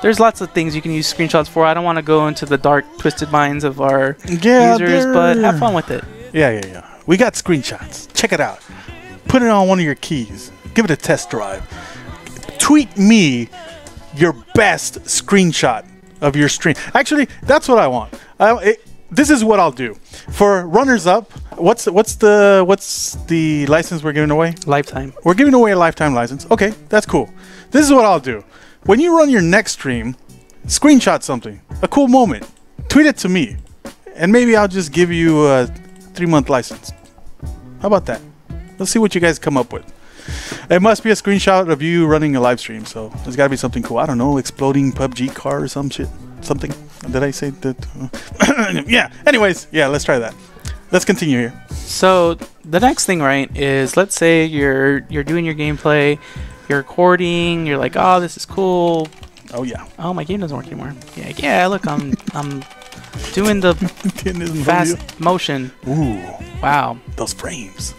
There's lots of things you can use screenshots for. I don't want to go into the dark, twisted minds of our users, but have fun with it. Yeah. We got screenshots. Check it out. Put it on one of your keys. Give it a test drive. Tweet me your best screenshot of your stream. Actually, that's what I want. This is what I'll do. For runners up, what's the license we're giving away? Lifetime. We're giving away a lifetime license. Okay, that's cool. This is what I'll do. When you run your next stream, screenshot something, a cool moment, tweet it to me, and maybe I'll just give you a 3-month license. How about that? Let's see what you guys come up with. It must be a screenshot of you running a live stream, so there's got to be something cool. I don't know, exploding PUBG car or some shit. Something. Did I say that? Yeah. Anyways, yeah, let's try that. Let's continue here. So the next thing, right, is let's say you're doing your gameplay, you're recording, you're like, oh, this is cool. Oh yeah. Oh, my game doesn't work anymore. Yeah. Look, I'm doing the fast motion. Ooh. Wow. Those frames.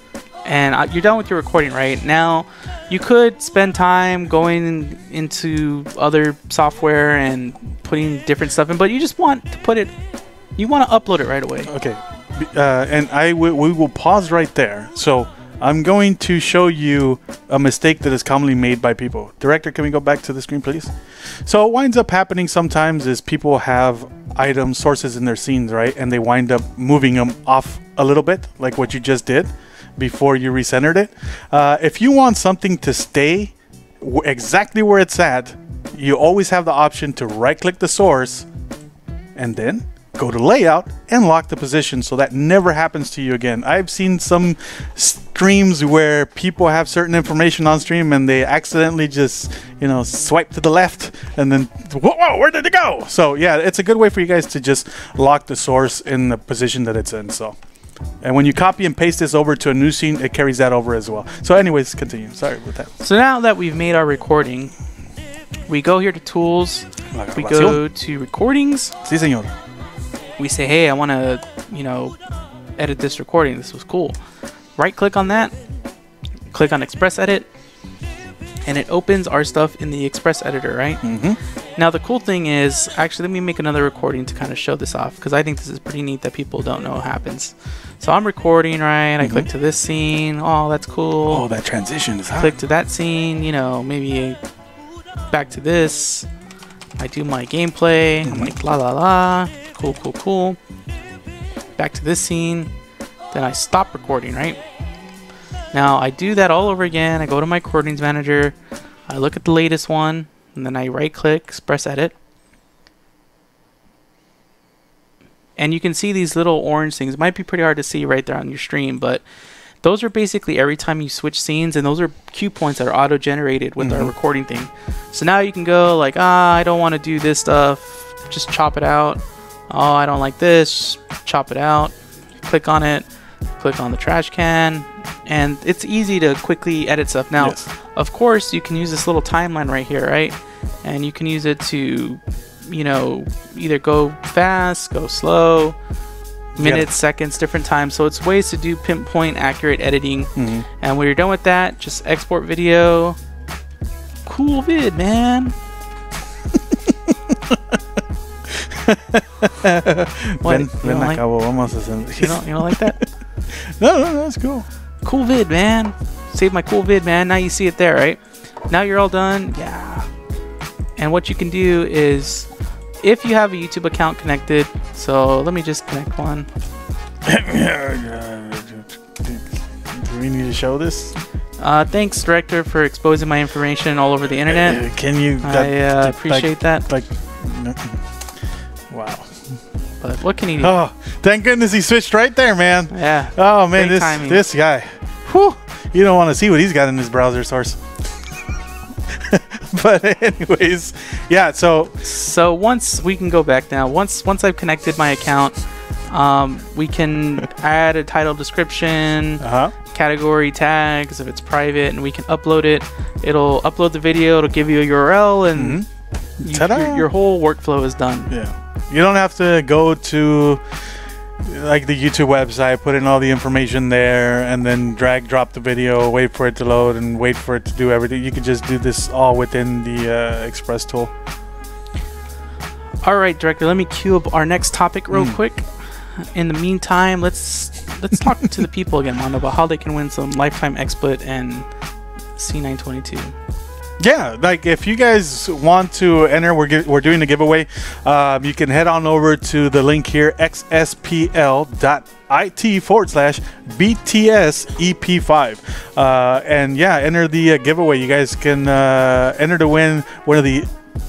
And you're done with your recording, right? Now, you could spend time going into other software and putting different stuff in, but you just want to put it You want to upload it right away. Okay. And we will pause right there. So I'm going to show you a mistake that is commonly made by people. Director, can we go back to the screen, please? So what winds up happening sometimes is people have items, sources in their scenes, right? And they wind up moving them off a little bit, like what you just did before you recentered it. If you want something to stay exactly where it's at, you always have the option to right-click the source and then go to layout and lock the position so that never happens to you again. I've seen some streams where people have certain information on stream and they accidentally just, you know, swipe to the left and then, whoa, where did it go? So yeah, it's a good way for you guys to just lock the source in the position that it's in. So, and when you copy and paste this over to a new scene, it carries that over as well. So anyways, continue. Sorry about that. So now that we've made our recording, we go here to tools, we go to recordings. Sí, señor. We say, hey, I want to, you know, edit this recording. This was cool. Right click on that, click on Express Edit, and it opens our stuff in the Express Editor, right? Mm-hmm. Now, the cool thing is, actually, let me make another recording to kind of show this off, because I think this is pretty neat that people don't know happens. So I'm recording, right? I click to this scene. Oh, that's cool. Oh, that transition is hot. Click to that scene, you know, maybe back to this. I do my gameplay. I'm like, la la la. Cool, cool, cool. Back to this scene. Then I stop recording, right? Now I do that all over again. I go to my recordings manager. I look at the latest one. And then I right click, Express Edit. And you can see these little orange things. It might be pretty hard to see right there on your stream, but those are basically every time you switch scenes, and those are cue points that are auto-generated with our recording thing. So now you can go like, I don't want to do this stuff. Just chop it out. Oh, I don't like this. Chop it out. Click on it. Click on the trash can. And it's easy to quickly edit stuff. Now, of course, you can use this little timeline right here, right? And you can use it to, you know, either go fast, go slow, minutes, seconds, different times. So it's ways to do pinpoint accurate editing. And when you're done with that, just export video. Cool vid, man. What? You don't like that? No, that's cool. Cool vid, man. Save my cool vid, man. Now you see it there, right? Now you're all done. Yeah. And what you can do is, if you have a YouTube account connected, so let me just connect one. Do we need to show this? Thanks, director, for exposing my information all over the internet. Can you? I appreciate that. Like, wow. But what can he do? Oh, thank goodness he switched right there, man. Yeah. Oh man, timing. this guy. Whew. You don't want to see what he's got in his browser source. But anyways, yeah. So once we can go back now. Once I've connected my account, we can add a title, description, category, tags if it's private, and we can upload it. It'll upload the video. It'll give you a URL, and your whole workflow is done. Yeah. You don't have to go to like the YouTube website, put in all the information there, and then drag drop the video, wait for it to load, and wait for it to do everything. You can just do this all within the Express tool. All right, director. Let me queue up our next topic real quick. In the meantime, let's talk to the people again, Mondo, about how they can win some lifetime XSplit and C922. Yeah, like if you guys want to enter, we're doing a giveaway. You can head on over to the link here, xspl.it/BTSEP5. And yeah, enter the giveaway. You guys can enter to win one of the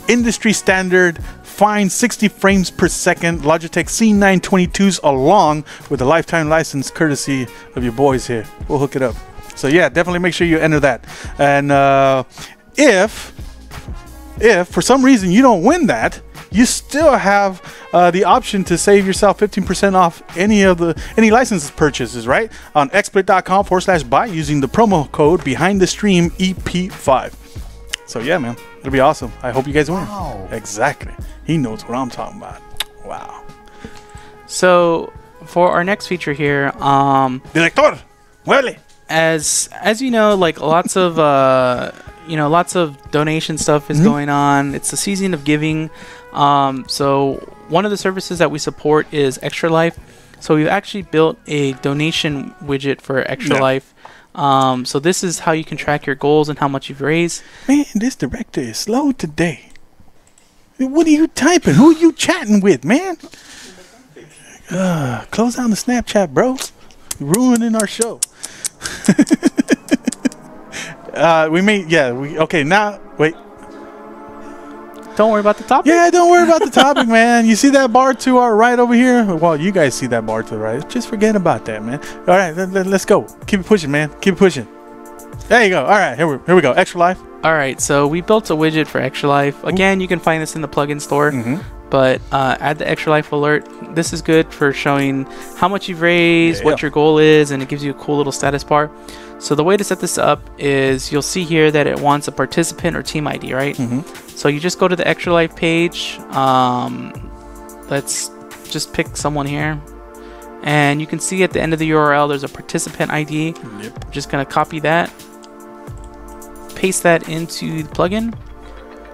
industry standard fine 60 frames per second Logitech C922s along with a lifetime license courtesy of your boys here. We'll hook it up. So yeah, definitely make sure you enter that. And if for some reason you don't win that, you still have the option to save yourself 15% off any license purchases, right? On xsplit.com/buy using the promo code behind the stream EP5. So yeah, man, it'll be awesome. I hope you guys win. Wow. Exactly. He knows what I'm talking about. Wow. So for our next feature here, Director, muévele. As you know, like lots of donation stuff is going on. It's the season of giving. So one of the services that we support is Extra Life. So we've actually built a donation widget for Extra Life. So this is how you can track your goals and how much you've raised. Man, this director is slow today. What are you typing? Who are you chatting with, man? Close down the Snapchat, bro. Ruining our show. Okay, now, wait. Don't worry about the topic. Yeah, don't worry about the topic, man. You see that bar to our right over here? Well, you guys see that bar to the right. Just forget about that, man. All right, let's go. Keep it pushing, man. Keep it pushing. There you go. All right, here we go. Extra Life. All right, so we built a widget for Extra Life. Again, you can find this in the plugin store. But add the Extra Life alert. This is good for showing how much you've raised, what your goal is, and it gives you a cool little status bar. So the way to set this up is you'll see here that it wants a participant or team ID, right? So you just go to the Extra Life page. Let's just pick someone here. And you can see at the end of the URL, there's a participant ID. I'm just going to copy that, paste that into the plugin,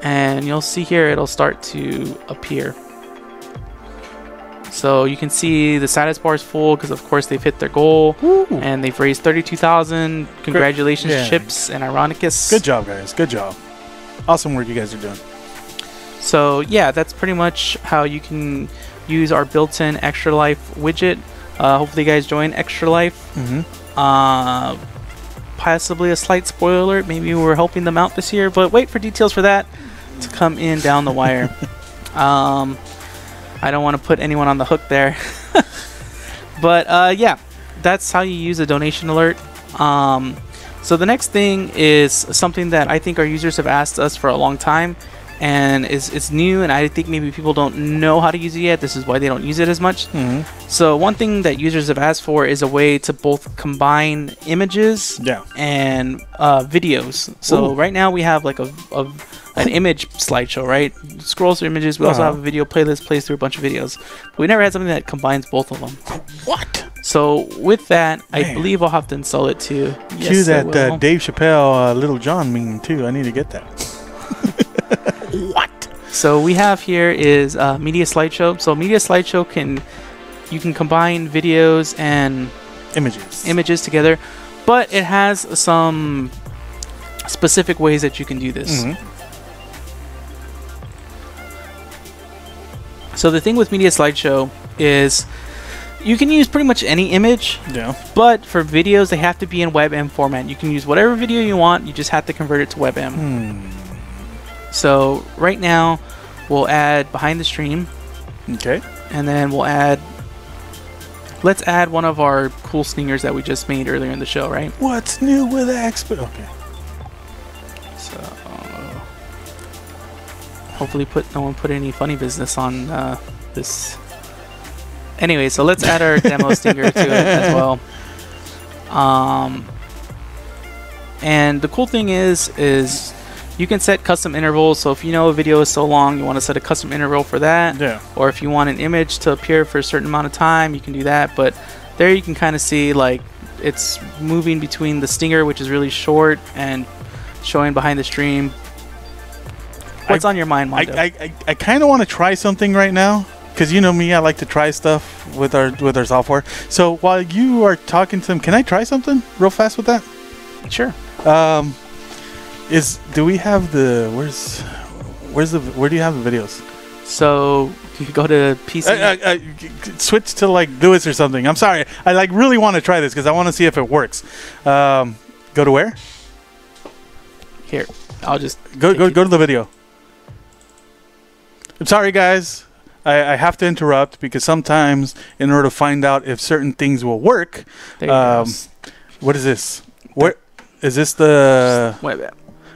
and you'll see here it'll start to appear. So you can see the status bar is full because of course they've hit their goal. And they've raised 32,000. Congratulations, Chips and Ironicus. Good job, guys. Good job. Awesome work you guys are doing. So yeah, that's pretty much how you can use our built-in Extra Life widget. Hopefully you guys join Extra Life. Possibly a slight spoiler alert. Maybe we're helping them out this year, but wait for details for that to come in down the wire. I don't want to put anyone on the hook there. But yeah, that's how you use a donation alert. So the next thing is something that I think our users have asked us for a long time, and it's new, and I think maybe people don't know how to use it yet. This is why they don't use it as much. So one thing that users have asked for is a way to both combine images and videos. So right now we have like an image slideshow, right? Scrolls through images. We also have a video playlist, plays through a bunch of videos. But we never had something that combines both of them. What? So with that, I believe I'll have to install it too. Cue that Dave Chappelle, Little John meme too. I need to get that. What? So we have here is Media Slideshow. So Media Slideshow you can combine videos and images together, but it has some specific ways that you can do this. So the thing with Media Slideshow is you can use pretty much any image, but for videos they have to be in WebM format. You can use whatever video you want, you just have to convert it to WebM. So right now we'll add behind the stream. And then let's add one of our cool stingers that we just made earlier in the show, right? What's new with XSplit? Okay. So hopefully no one put any funny business on this. Anyway, so let's add our demo stinger to it as well. And the cool thing is you can set custom intervals. So if you know a video is so long, you want to set a custom interval for that. Or if you want an image to appear for a certain amount of time, you can do that. But there you can kind of see like it's moving between the stinger, which is really short, and showing behind the stream. What's on your mind, Mondo? I kind of want to try something right now. Because you know me, I like to try stuff with our software. So while you are talking to them, can I try something real fast with that? Sure. Do we have the where do you have the videos? So you go to PC. Switch to like Lewis or something. I'm sorry. I like really want to try this because I want to see if it works. Go to where? Here, I'll just go to the video. I'm sorry, guys. I have to interrupt because sometimes in order to find out if certain things will work, what is this? Where is this the?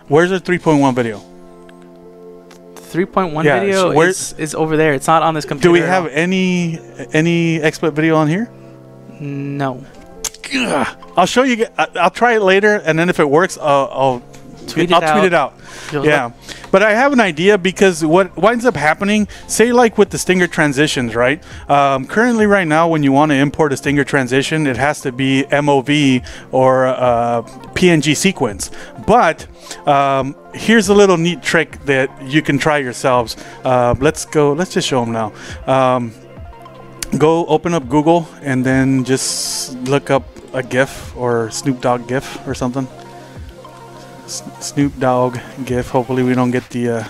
Where's the 3.1 video? 3.1 video is over there. It's not on this computer. Do we have any XSplit video on here? No. I'll show you. I'll try it later, and then if it works, I'll tweet it out. Yeah. But I have an idea because what winds up happening, say like with the Stinger transitions, right? Currently right now when you want to import a Stinger transition, it has to be MOV or PNG sequence. But here's a little neat trick that you can try yourselves. Let's just show them now. Go open up Google and then just look up a GIF or Snoop Dogg GIF or something. Snoop Dogg GIF. Hopefully we don't get the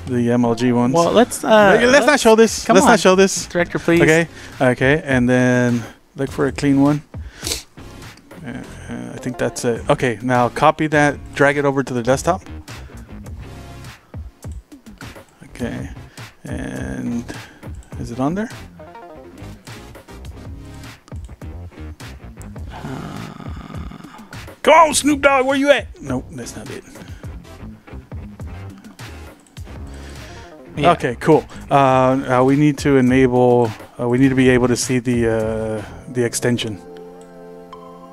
MLG ones. Well, let's not show this. Let's not show this. Director, please. Okay, and then look for a clean one. I think that's it. Okay, now copy that, drag it over to the desktop. Okay, and is it on there? Come on, Snoop Dogg, where you at? Nope, that's not it. Yeah. Okay, cool. We need to enable. We need to be able to see the extension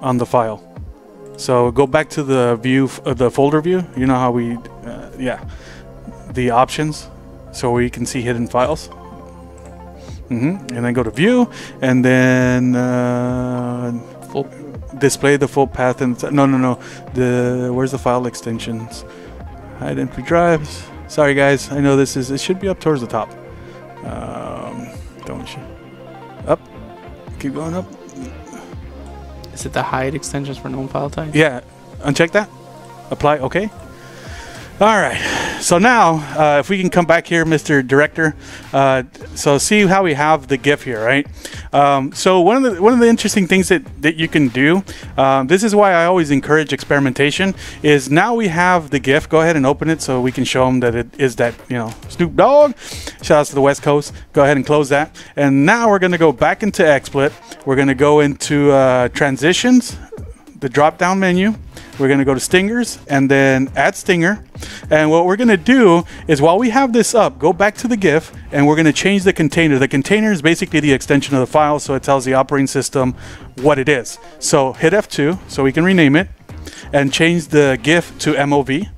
on the file. So go back to the view, the folder view. You know how we, the options, so we can see hidden files. And then go to view, and then Full. display the full path. And no. Where's the file extensions? Hide MP drives. Sorry guys, I know this is. It should be up towards the top. Don't you? Up. Keep going up. Is it the hide extensions for known file type? Yeah, uncheck that. Apply. Okay. All right. So now, if we can come back here, Mr. Director. So see how we have the GIF here, right? So one of the interesting things that you can do. This is why I always encourage experimentation. Is now we have the GIF. Go ahead and open it so we can show them that it is that Snoop Dogg. Shout out to the West Coast. Go ahead and close that. And now we're going to go back into XSplit. We're going to go into transitions, the drop-down menu. We're going to go to stingers and then add stinger. And what we're going to do is while we have this up, go back to the GIF and we're going to change the container. The container is basically the extension of the file, so it tells the operating system what it is. So hit F2 so we can rename it and change the GIF to MOV.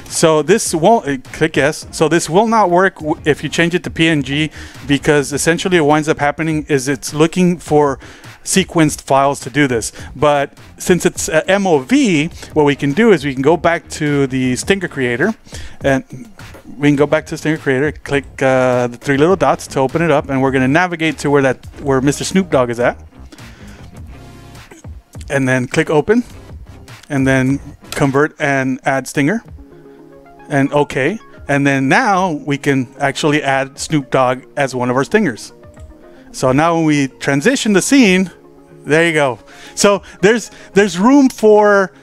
So this won't, click yes. So this will not work if you change it to PNG, because essentially what winds up happening is it's looking for sequenced files to do this. But since it's MOV, what we can do is we can go back to the Stinger Creator, and we can go back to Stinger Creator, click the three little dots to open it up, and we're going to navigate to where Mr. Snoop Dogg is at, and then click open, and then convert and add Stinger, and OK. And then now we can actually add Snoop Dogg as one of our stingers. So now when we transition the scene, there you go. So there's room for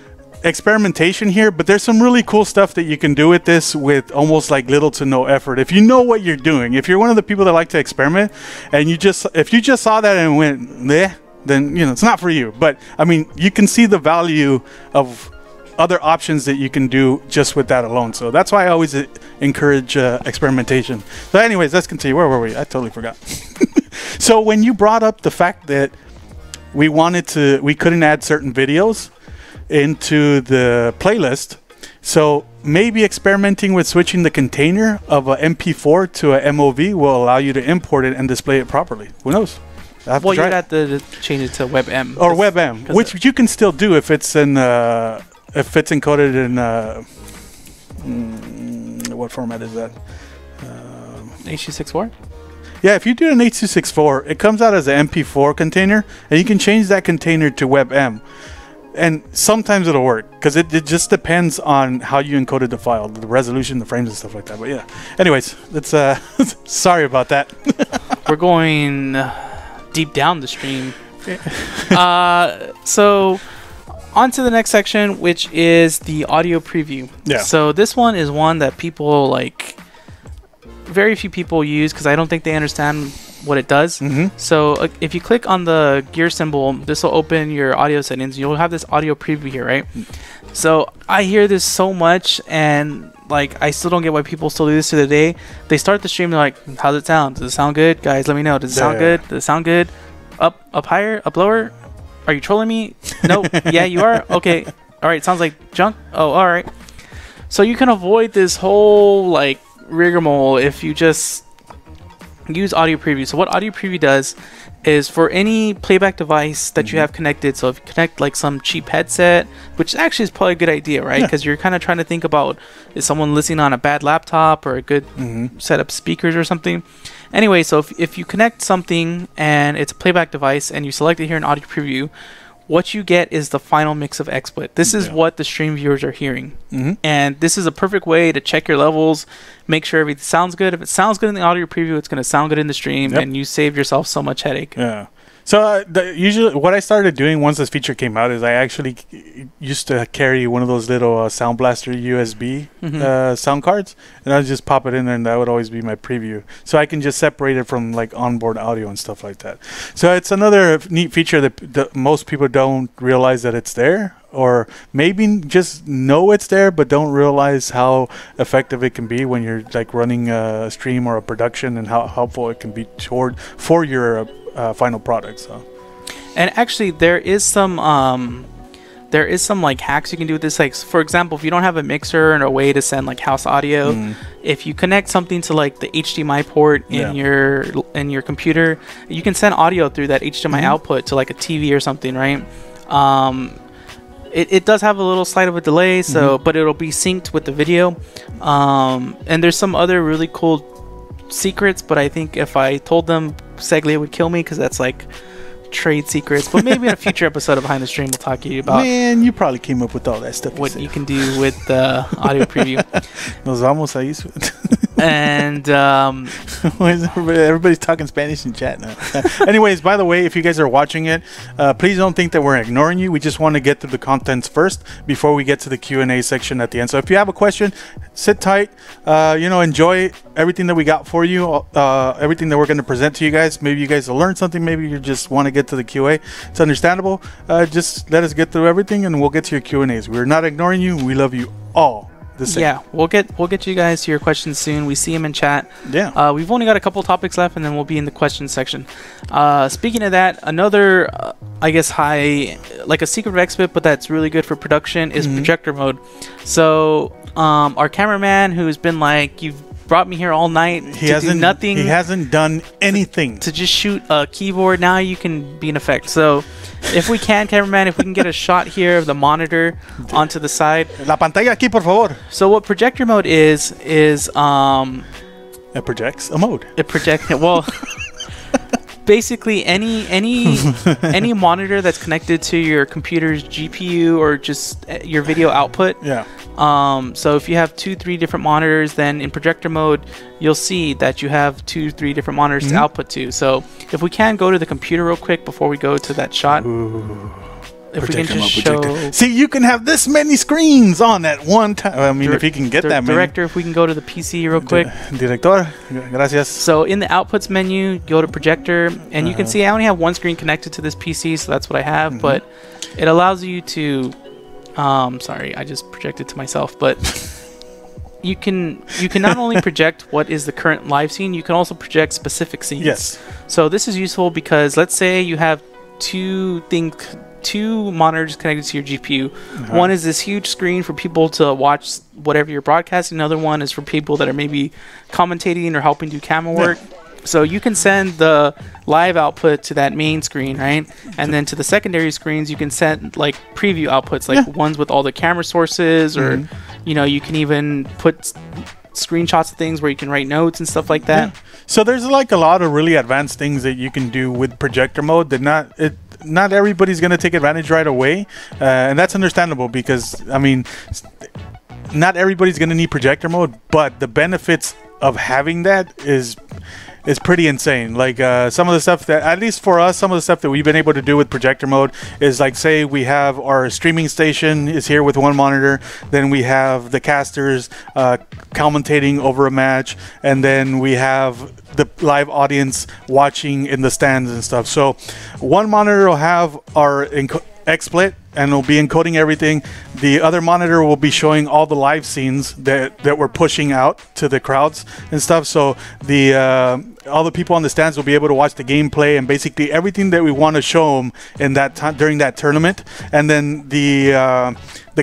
experimentation here, but there's some really cool stuff that you can do with this with almost like little to no effort. If you know what you're doing, if you're one of the people that like to experiment, and if you just saw that and went, "Meh," then it's not for you. But I mean, you can see the value of other options that you can do just with that alone. So that's why I always encourage experimentation. So anyways, let's continue. Where were we? I totally forgot. So when you brought up the fact that we couldn't add certain videos into the playlist, so maybe experimenting with switching the container of a MP4 to a MOV will allow you to import it and display it properly. Who knows? Well, you'd have to change it to WebM. Or WebM, which you can still do if it's encoded in what format is that? H.264? Yeah, if you do an H.264, it comes out as an MP4 container, and you can change that container to WebM. And sometimes it'll work, because it just depends on how you encoded the file, the resolution, the frames, and stuff like that. But yeah, anyways, that's sorry about that. We're going deep down the stream. So on to the next section, which is the audio preview. Yeah. So this one is one that people very few people use, because I don't think they understand what it does. So if you click on the gear symbol, this will open your audio settings. You'll have this audio preview here, right? So I hear this so much, and I still don't get why people still do this to the day. They start the stream, they're like, how's it sound? Does it sound good? Guys, let me know. Does it sound good? Does it sound good? Up higher? Up lower? Are you trolling me? Nope. Yeah, you are? Okay. All right. Sounds like junk. Oh, all right. So you can avoid this whole rigmarole if you just use audio preview. So what audio preview does is for any playback device that you have connected. So if you connect like some cheap headset, which actually is probably a good idea, right? Because you're kind of trying to think about, is someone listening on a bad laptop or a good set of speakers or something? Anyway, so if you connect something and it's a playback device and you select it here in audio preview, what you get is the final mix of XSplit. This is what the stream viewers are hearing. And this is a perfect way to check your levels, make sure everything sounds good. If it sounds good in the audio preview, it's going to sound good in the stream, and you save yourself so much headache. Yeah. So usually what I started doing once this feature came out is I actually used to carry one of those little Sound Blaster USB sound cards, and I would just pop it in there, and that would always be my preview. So I can just separate it from like onboard audio and stuff like that. So it's another neat feature that most people don't realize that it's there, or maybe just know it's there but don't realize how effective it can be when you're like running a stream or a production, and how helpful it can be for your final product. So, and actually there is some like hacks you can do with this. Like, for example, if you don't have a mixer and a way to send like house audio, if you connect something to like the HDMI port in your computer, you can send audio through that HDMI output to like a TV or something, right? It does have a little slight of a delay, so but it'll be synced with the video. And there's some other really cool secrets, but I think if I told them, Seglia would kill me, because that's like trade secrets. But maybe in a future episode of Behind the Stream, we'll talk to you about. Man, you probably came up with all that stuff. What you can do with the audio preview. Nos vamos a eso. And everybody's talking Spanish in chat now. Anyways, by the way, if you guys are watching it, please don't think that we're ignoring you. We just want to get to the contents first before we get to the Q&A section at the end. So if you have a question, sit tight. Enjoy everything that we got for you, everything that we're going to present to you guys. Maybe you guys will learn something. Maybe you just want to get to the QA. It's understandable. Just let us get through everything, and we'll get to your Q&As. We're not ignoring you. We love you all. Yeah, we'll get you guys to your questions soon. We see them in chat. Yeah. We've only got a couple topics left, and then we'll be in the questions section. Speaking of that, another I guess like a secret of XSplit, but that's really good for production, is projector mode. So our cameraman, who's been like, you've brought me here all night to do nothing. He hasn't done anything to just shoot a keyboard. Now you can be in effect. So if we can, cameraman, if we can get a shot here of the monitor onto the side. La pantalla aquí, por favor. So what projector mode is it projects a mode. It projects, well, basically any monitor that's connected to your computer's GPU or just your video output. Yeah. So if you have 2-3 different monitors, then in projector mode, you'll see that you have 2-3 different monitors to output to. So if we can go to the computer real quick before we go to that shot. Ooh. If we can just show... See, you can have this many screens on at one time. I mean, if you can get that many. Director, if we can go to the PC real quick. Director, gracias. So in the outputs menu, go to projector, and you can see I only have one screen connected to this PC, so that's what I have. But it allows you to... sorry, I just projected to myself, but you can not only project what is the current live scene, you can also project specific scenes. Yes. So this is useful because let's say you have two monitors connected to your GPU. One is this huge screen for people to watch whatever you're broadcasting. Another one is for people that are maybe commentating or helping do camera work. So you can send the live output to that main screen, right? And then to the secondary screens, you can send like preview outputs, like ones with all the camera sources, or you can even put screenshots of things where you can write notes and stuff like that. So there's like a lot of really advanced things that you can do with projector mode that not everybody's going to take advantage right away, and that's understandable because I mean, not everybody's going to need projector mode, but the benefits of having that is pretty insane. Like some of the stuff that, at least for us, some of the stuff that we've been able to do with projector mode is like, say we have our streaming station is here with one monitor, then we have the casters commentating over a match, and then we have the live audience watching in the stands and stuff. So one monitor will have our XSplit, and it'll be encoding everything. The other monitor will be showing all the live scenes that we're pushing out to the crowds and stuff. So the all the people on the stands will be able to watch the gameplay and basically everything that we want to show them in that time during that tournament. And then the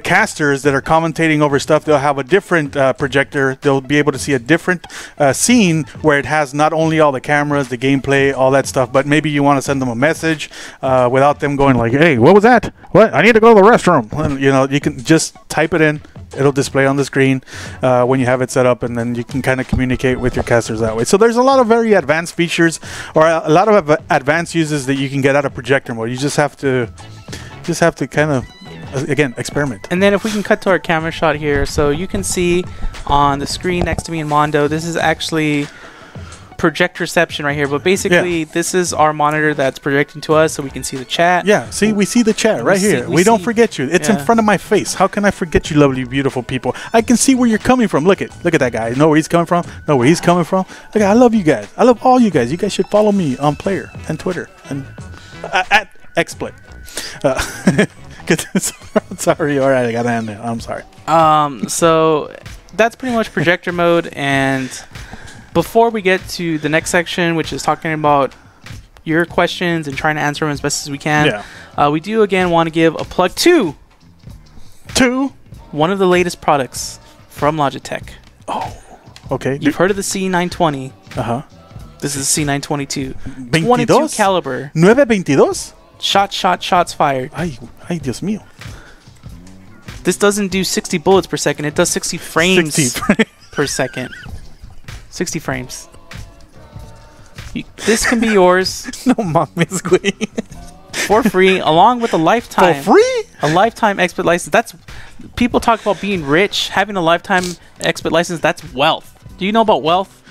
casters that are commentating over stuff, they'll have a different projector. They'll be able to see a different scene where it has not only all the cameras, the gameplay, all that stuff, but maybe you want to send them a message without them going like, hey, what was that? What? I need to go to the restroom. And, you know, you can just type it in. It'll display on the screen when you have it set up, and then you can kind of communicate with your casters that way. So there's a lot of very advanced features, or a lot of advanced uses that you can get out of projector mode. You just have to kind of, again, experiment. And then if we can cut to our camera shot here, so you can see on the screen next to me in Mondo, this is actually projectorception right here, but basically this is our monitor that's projecting to us so we can see the chat. Yeah, see, we see the chat right here. We don't forget you. It's in front of my face. How can I forget you, lovely, beautiful people? I can see where you're coming from. Look at that guy. Know where he's coming from? Know where he's coming from? Look, I love you guys. I love all you guys. You guys should follow me on Player and Twitter and at XSplit. Sorry, all right, I gotta end it. I'm sorry. So that's pretty much projector mode. And before we get to the next section, which is talking about your questions and trying to answer them as best as we can, we do again want to give a plug to one of the latest products from Logitech. Oh, okay. You've heard of the C920. This is the C922. 22 caliber. 922? Shots fired. Ay, Dios mío. This doesn't do 60 bullets per second. It does 60 frames per second. 60 frames. This can be yours. No mames, güey. For free, along with a lifetime. For free? A lifetime XSplit license. That's, people talk about being rich. Having a lifetime XSplit license, that's wealth. Do you know about wealth?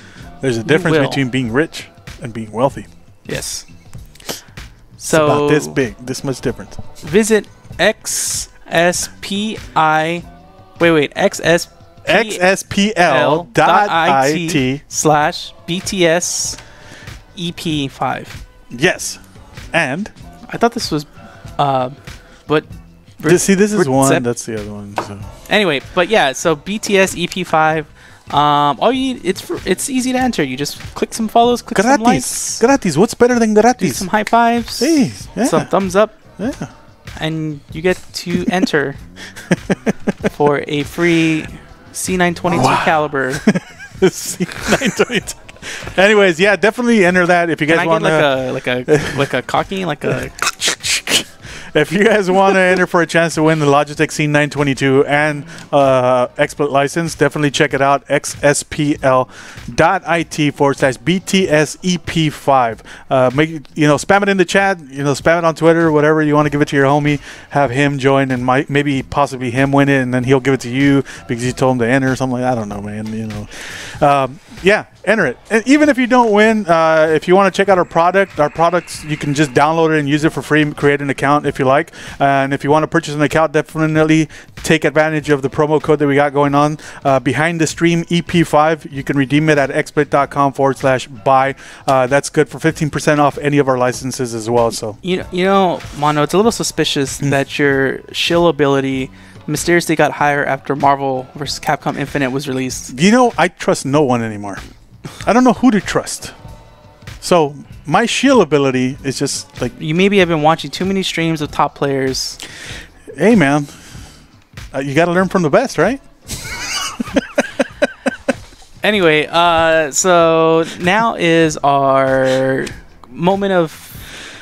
There's a difference between being rich and being wealthy. Yes. So it's about this big, this much difference. Visit XSPL.it/BTS EP5. Yes. And I thought this was but this is one, that's the other one. So. Anyway, but yeah, so BTS EP5. All you need, it's easy to enter. You just click some follows, click some likes. Gratis. What's better than gratis? Do some high fives. Hey, some thumbs up. Yeah. And you get to enter for a free C922 caliber. C922. Anyways, yeah, definitely enter that if you guys want to. Like a cocking, like a. If you guys want to enter for a chance to win the Logitech C922 and XSplit license, definitely check it out. XSPL.it/BTSEP5. Spam it in the chat. Spam it on Twitter, whatever you want to give it to your homie. Have him join and maybe possibly him win it, and then he'll give it to you because you told him to enter or something like that. I don't know, man. Yeah, enter it. And even if you don't win, if you want to check out our products, you can just download it and use it for free. Create an account if you like. And if you want to purchase an account, definitely take advantage of the promo code that we got going on. Behind the stream EP5, you can redeem it at xsplit.com/buy. That's good for 15% off any of our licenses as well. So Mono, it's a little suspicious that your shill ability mysteriously got higher after Marvel vs. Capcom Infinite was released. I trust no one anymore. I don't know who to trust. So my shield ability is just like... You maybe have been watching too many streams of top players. Hey, man. You got to learn from the best, right? Anyway, so now is our moment of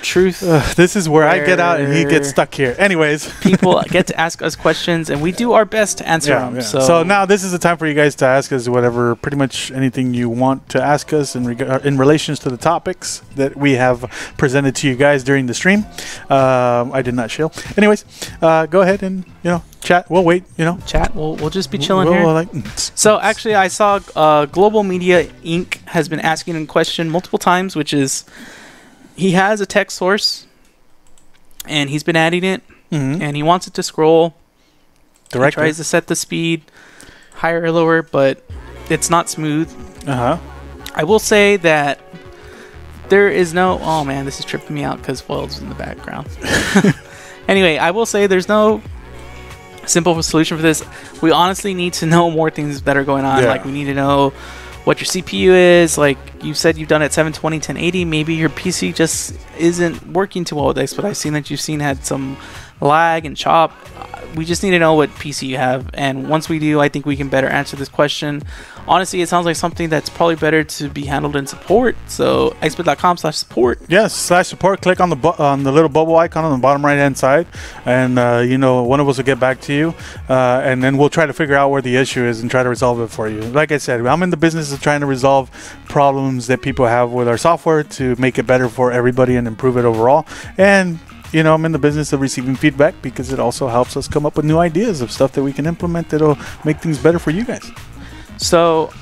truth. This is where I get out and he gets stuck here. Anyways, people get to ask us questions and we do our best to answer them. Yeah. So now this is the time for you guys to ask us whatever, pretty much anything you want to ask us in relations to the topics that we have presented to you guys during the stream. I did not shill. Anyways, go ahead and chat. We'll wait. Chat. We'll just be chilling here. So actually, I saw Global Media Inc. has been asking a question multiple times, which is, he has a text source, and he's been adding it, and he wants it to scroll. Directly. He tries to set the speed higher or lower, but it's not smooth. I will say that there is no... Oh, man, this is tripping me out because Foil's in the background. Anyway, I will say there's no simple solution for this. We honestly need to know more things that are going on. Yeah. Like we need to know what your CPU is. Like you said, you've done it 720, 1080. Maybe your PC just isn't working too well with this. But I've seen that you've had some lag and chop. We just need to know what PC you have, and once we do, I think we can better answer this question. Honestly, it sounds like something that's probably better to be handled in support. So xsplit.com/support. Yes, /support. Click on the little bubble icon on the bottom right hand side, and you know, one of us will get back to you, and then we'll try to figure out where the issue is and try to resolve it for you. Like I said, I'm in the business of trying to resolve problems that people have with our software to make it better for everybody and improve it overall. And you know, I'm in the business of receiving feedback because it also helps us come up with new ideas of stuff that we can implement that'll make things better for you guys. So,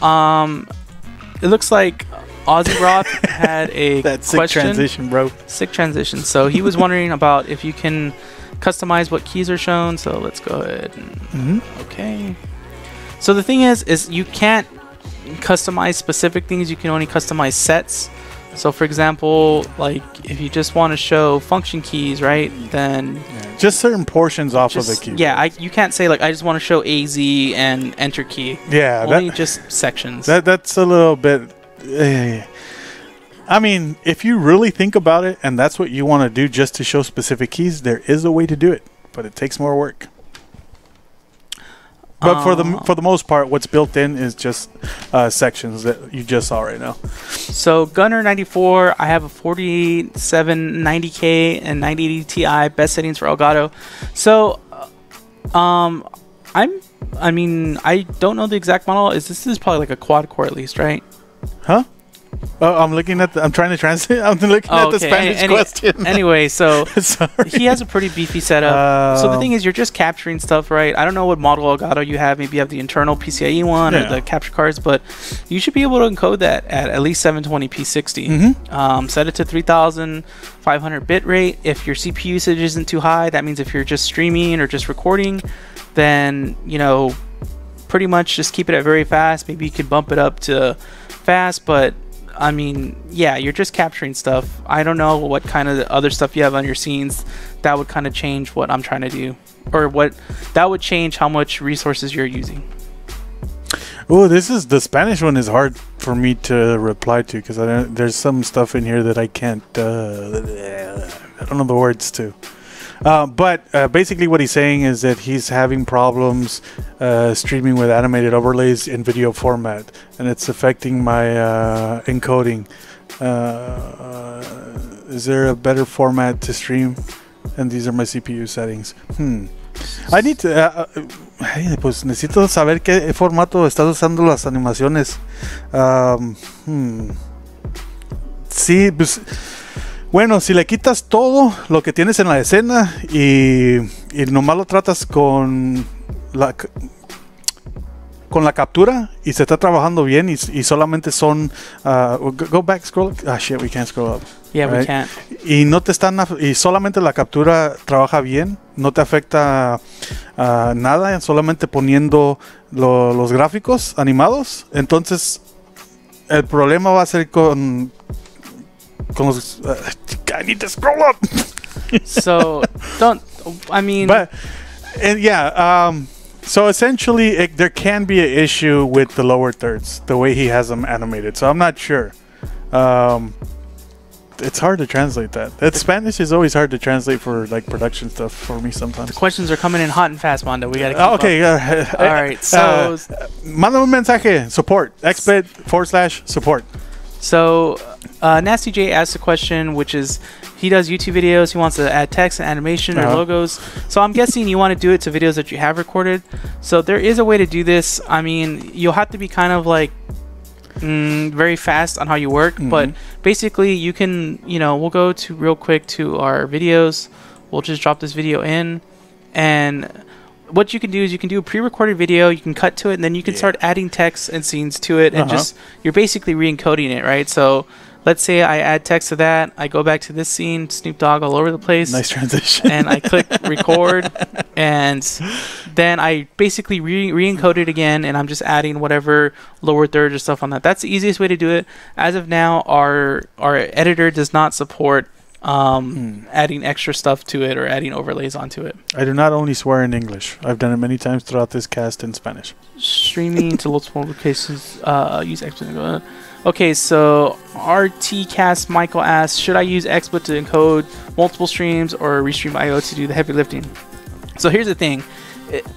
it looks like Ozzy Roth had a That sick question. transition, bro. Sick transition. So he was wondering about if you can customize what keys are shown. So let's go ahead and okay. So the thing is you can't customize specific things. You can only customize sets. So for example, like if you just want to show function keys, right? Then just certain portions off of the key. Yeah, you can't say like I just want to show AZ and enter key. Yeah, only just sections. That's a little bit. I mean, if you really think about it, and that's what you want to do, just to show specific keys, there is a way to do it, but it takes more work. But for the most part, what's built in is just sections that you just saw right now. So Gunner 94, I have a 4790K and 9080 Ti, best settings for Elgato. So I don't know the exact model. This is probably like a quad core at least, right? Huh? Oh, I'm trying to translate. I'm looking at the Spanish question. Anyway, so Sorry. he has a pretty beefy setup. So the thing is, you're just capturing stuff, right? I don't know what model Elgato you have. Maybe you have the internal PCIe one or the capture cards, but you should be able to encode that at least 720p 60. Set it to 3,500 bit rate. If your CPU usage isn't too high, that means if you're just streaming or just recording, then you know, pretty much just keep it at very fast. Maybe you could bump it up to fast, but I mean, yeah, you're just capturing stuff. I don't know what kind of other stuff you have on your scenes that would kind of change what I'm trying to do, or what that would change how much resources you're using. Oh, the Spanish one is hard for me to reply to because there's some stuff in here that I can't. I don't know the words to. But basically what he's saying is that he's having problems streaming with animated overlays in video format, and it's affecting my encoding. Is there a better format to stream? And these are my CPU settings. I need to... pues necesito saber qué formato estás usando las animaciones. Sí, pues... Bueno, si le quitas todo lo que tienes en la escena y nomás lo tratas con la captura y se está trabajando bien y solamente son go back, scroll. Ah, shit, we can't scroll up. Yeah, right? we can't. Y no te están y solamente la captura trabaja bien, no te afecta nada, solamente poniendo los gráficos animados. Entonces el problema va a ser con los, I need to scroll up. So but and yeah, so essentially there can be an issue with the lower thirds, the way he has them animated. So I'm not sure. It's hard to translate that. Spanish is always hard to translate for like production stuff for me sometimes. The questions are coming in hot and fast, Mondo. We gotta keep okay. up. All right. So manda un mensaje. Support. XSplit/support. So Nasty J asked a question, which is he does YouTube videos. He wants to add text and animation or logos. So I'm guessing you want to do it to videos that you have recorded. So there is a way to do this. I mean, you'll have to be kind of like very fast on how you work, but basically you can, we'll go to real quick to our videos. We'll just drop this video in, and what you can do is you can do a pre-recorded video, you can cut to it, and then you can start adding text and scenes to it, and just you're basically re-encoding it, right? So let's say I add text to that, I go back to this scene, Snoop Dogg all over the place. Nice transition. And I click record, and then I basically re-encode it again, and I'm just adding whatever lower third or stuff on that. That's the easiest way to do it. As of now, our editor does not support adding extra stuff to it or adding overlays onto it. I do not only swear in English. I've done it many times throughout this cast in Spanish. Streaming to multiple locations. Use XSplit. Okay, so RTCast Michael asks, should I use XSplit to encode multiple streams or Restream IO to do the heavy lifting? So here's the thing.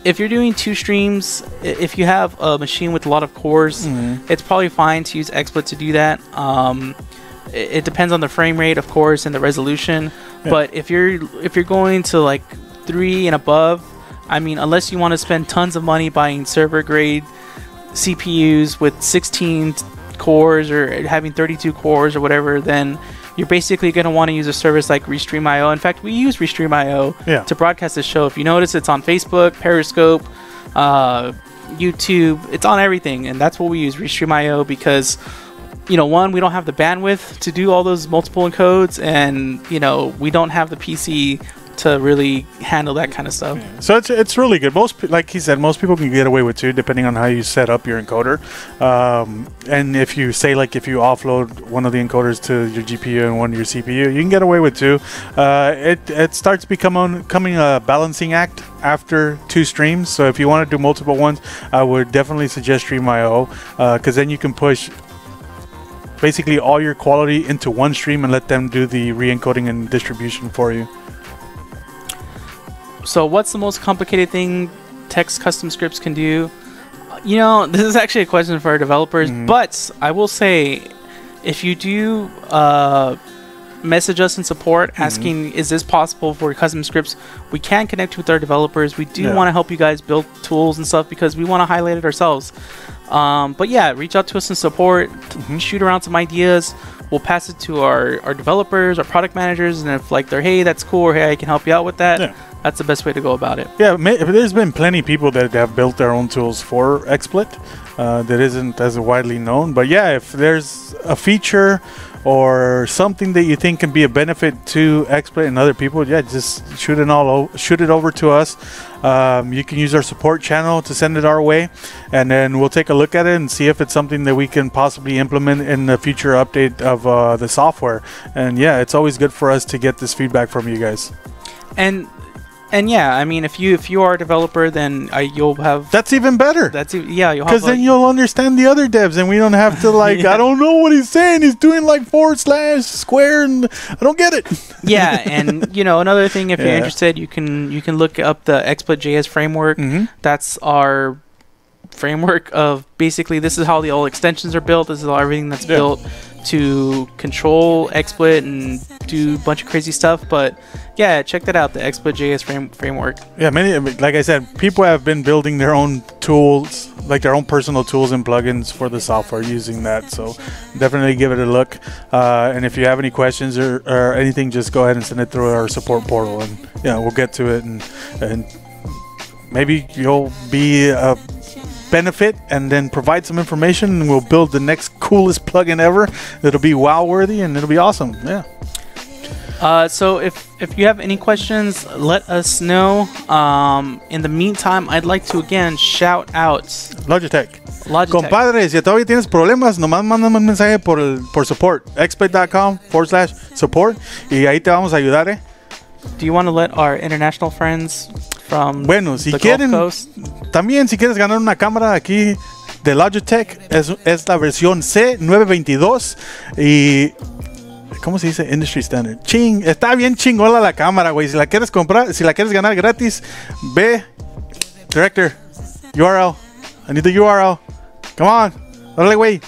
If you're doing 2 streams, if you have a machine with a lot of cores, it's probably fine to use XSplit to do that. It depends on the frame rate, of course, and the resolution. Yeah. But if you're going to like 3 and above, I mean, unless you want to spend tons of money buying server grade CPUs with 16 cores or having 32 cores or whatever, then you're basically going to want to use a service like Restream IO. In fact, we use Restream IO to broadcast this show. If you notice, it's on Facebook, Periscope, YouTube. It's on everything, and that's what we use, Restream IO, because, you know, one, we don't have the bandwidth to do all those multiple encodes, and, you know, we don't have the PC to really handle that kind of stuff. Yeah. So it's really good. Like he said, most people can get away with 2 depending on how you set up your encoder. And if you say, like, if you offload one of the encoders to your GPU and one to your CPU, you can get away with 2. It starts becoming a balancing act after 2 streams. So if you want to do multiple ones, I would definitely suggest StreamIO, because then you can push basically all your quality into one stream and let them do the re-encoding and distribution for you. So what's the most complicated thing text custom scripts can do? You know, this is actually a question for our developers, but I will say, if you do message us in support asking, is this possible for custom scripts, we can connect with our developers. We do want to help you guys build tools and stuff because we want to highlight it ourselves. But yeah, reach out to us in support, shoot around some ideas. We'll pass it to our developers, our product managers, and if like they're, hey, that's cool, or hey, I can help you out with that, that's the best way to go about it. Yeah, there's been plenty of people that have built their own tools for XSplit that isn't as widely known. But yeah, if there's a feature or something that you think can be a benefit to XSplit and other people, yeah, just shoot it over to us. You can use our support channel to send it our way, and then we'll take a look at it and see if it's something that we can possibly implement in the future update of the software. And yeah, it's always good for us to get this feedback from you guys. And yeah, I mean, if you are a developer, then you'll have... That's even better. You'll have... Because then you'll understand the other devs, and we don't have to, like, I don't know what he's saying. He's doing, like, / square, and I don't get it. Yeah, and, you know, another thing, if you're interested, you can look up the XSplit.js framework. That's our framework of basically this is how the old extensions are built. This is how everything that's built to control XSplit and do a bunch of crazy stuff. But yeah, check that out, the XSplit.js framework. Yeah, like I said, people have been building their own tools, like their own personal tools and plugins for the software using that. So definitely give it a look. And if you have any questions or anything, just go ahead and send it through our support portal, and yeah, we'll get to it, and maybe you'll be a benefit and then provide some information, and we'll build the next coolest plugin ever. It'll be wow worthy, and it'll be awesome. So if you have any questions, let us know. In the meantime, I'd like to again shout out Logitech. Compadre, si todavía tienes problemas, nomás mándame un mensaje por support, xsplit.com/support, y ahí te vamos a ayudar. Do you want to let our international friends from si the quieren, Gulf Coast? También si quieres ganar una cámara aquí de Logitech, es la versión C922 y ¿cómo se dice? Industry Standard. Está bien chingona la cámara, güey. Si la quieres comprar, si la quieres ganar gratis, ve, director, URL. I need the URL. Come on. Dale, güey.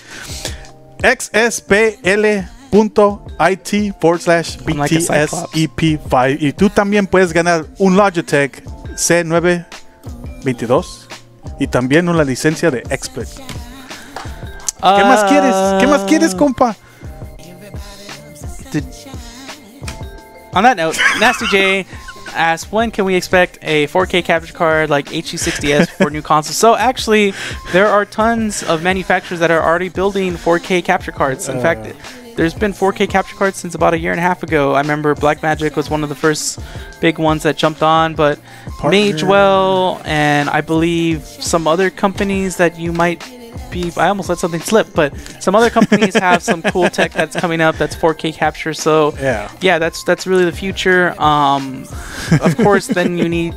xspl.it/BTSEP5. Y tú también puedes ganar un Logitech C922 y también una licencia de XSplit. ¿Qué más quieres? ¿Qué más quieres, compa? On that note, Nasty J asks, when can we expect a 4K capture card like HG60S for new consoles? So actually, there are tons of manufacturers that are already building 4K capture cards. In fact, there's been 4K capture cards since about a year and a half ago. I remember Blackmagic was one of the first big ones that jumped on, but Magewell and I believe some other companies that you might I almost let something slip, but some other companies have some cool tech that's coming up that's 4K capture. So yeah, that's really the future. Of course, then you need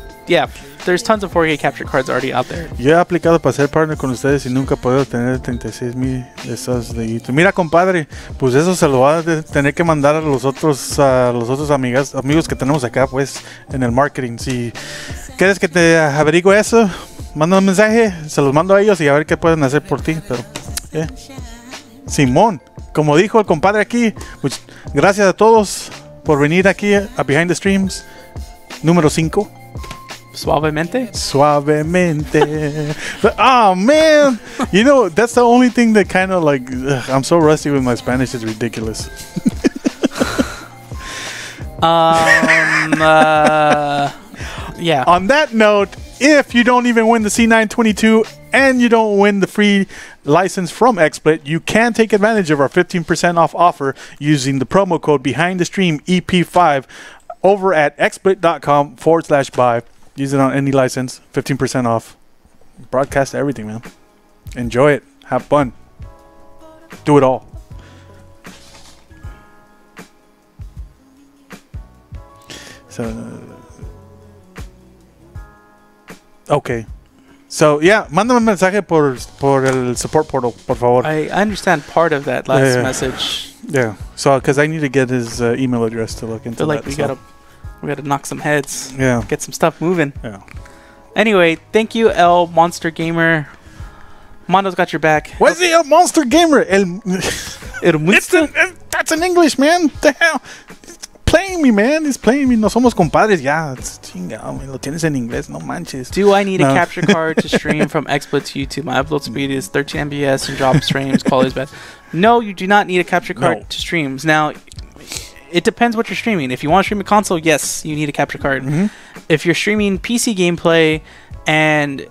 there's tons of 4K capture cards already out there. Yo he aplicado para ser partner con ustedes y nunca he podido tener 36,000 de esos de YouTube. Mira, compadre, pues eso se lo va a tener que mandar a los otros amigos que tenemos acá, pues, en el marketing. Si quieres que te averigüe eso, manda un mensaje, se los mando a ellos y a ver qué pueden hacer por ti. Pero, Simón, como dijo el compadre aquí, pues, gracias a todos por venir aquí a Behind the Streams número 5. Suavemente. Oh man, you know that's the only thing that kind of like I'm so rusty with my Spanish. It's ridiculous. Yeah. On that note, if you don't even win the C922 and you don't win the free license from XSplit, you can take advantage of our 15% off offer using the promo code Behind the Stream EP5 over at xsplit.com/buy. Use it on any license, 15% off. Broadcast everything, man. Enjoy it. Have fun. Do it all. So, okay. So, yeah, mándame un mensaje por el support portal, por favor. I understand part of that last message. Yeah. So, because I need to get his email address to look into feel like that. We gotta knock some heads. Yeah. Get some stuff moving. Yeah. Anyway, thank you, El Monster Gamer. Mondo's got your back. What's the El Monster Gamer? El Monster? That's in English, man. The hell? He's playing me, man. He's playing me. No somos compadres. Ya. Chingado, lo tienes en inglés. No manches. Do I need a capture card to stream from XSplit to YouTube? My upload speed is 13 Mbps and drop frames. Quality is bad. No, you do not need a capture card to streams. Now, it depends what you're streaming. If you want to stream a console, yes, you need a capture card. If you're streaming PC gameplay and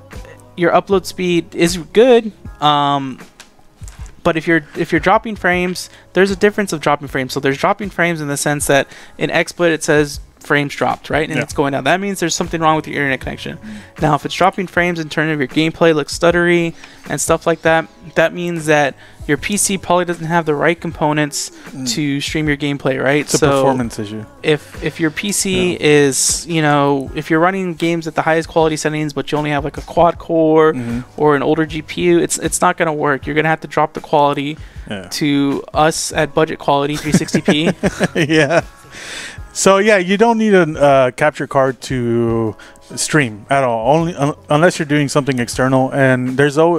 your upload speed is good, but if you're dropping frames, there's a difference of dropping frames. So there's dropping frames in the sense that in XSplit it says frames dropped, right? And it's going down. That means there's something wrong with your internet connection. Now, if it's dropping frames in terms of your gameplay looks stuttery and stuff like that, that means that your PC probably doesn't have the right components to stream your gameplay, right? It's a performance issue. If your PC is, if you're running games at the highest quality settings, but you only have like a quad core or an older GPU, it's not going to work. You're going to have to drop the quality to us at budget quality 360p. Yeah. So yeah, you don't need a capture card to stream at all, only unless you're doing something external. And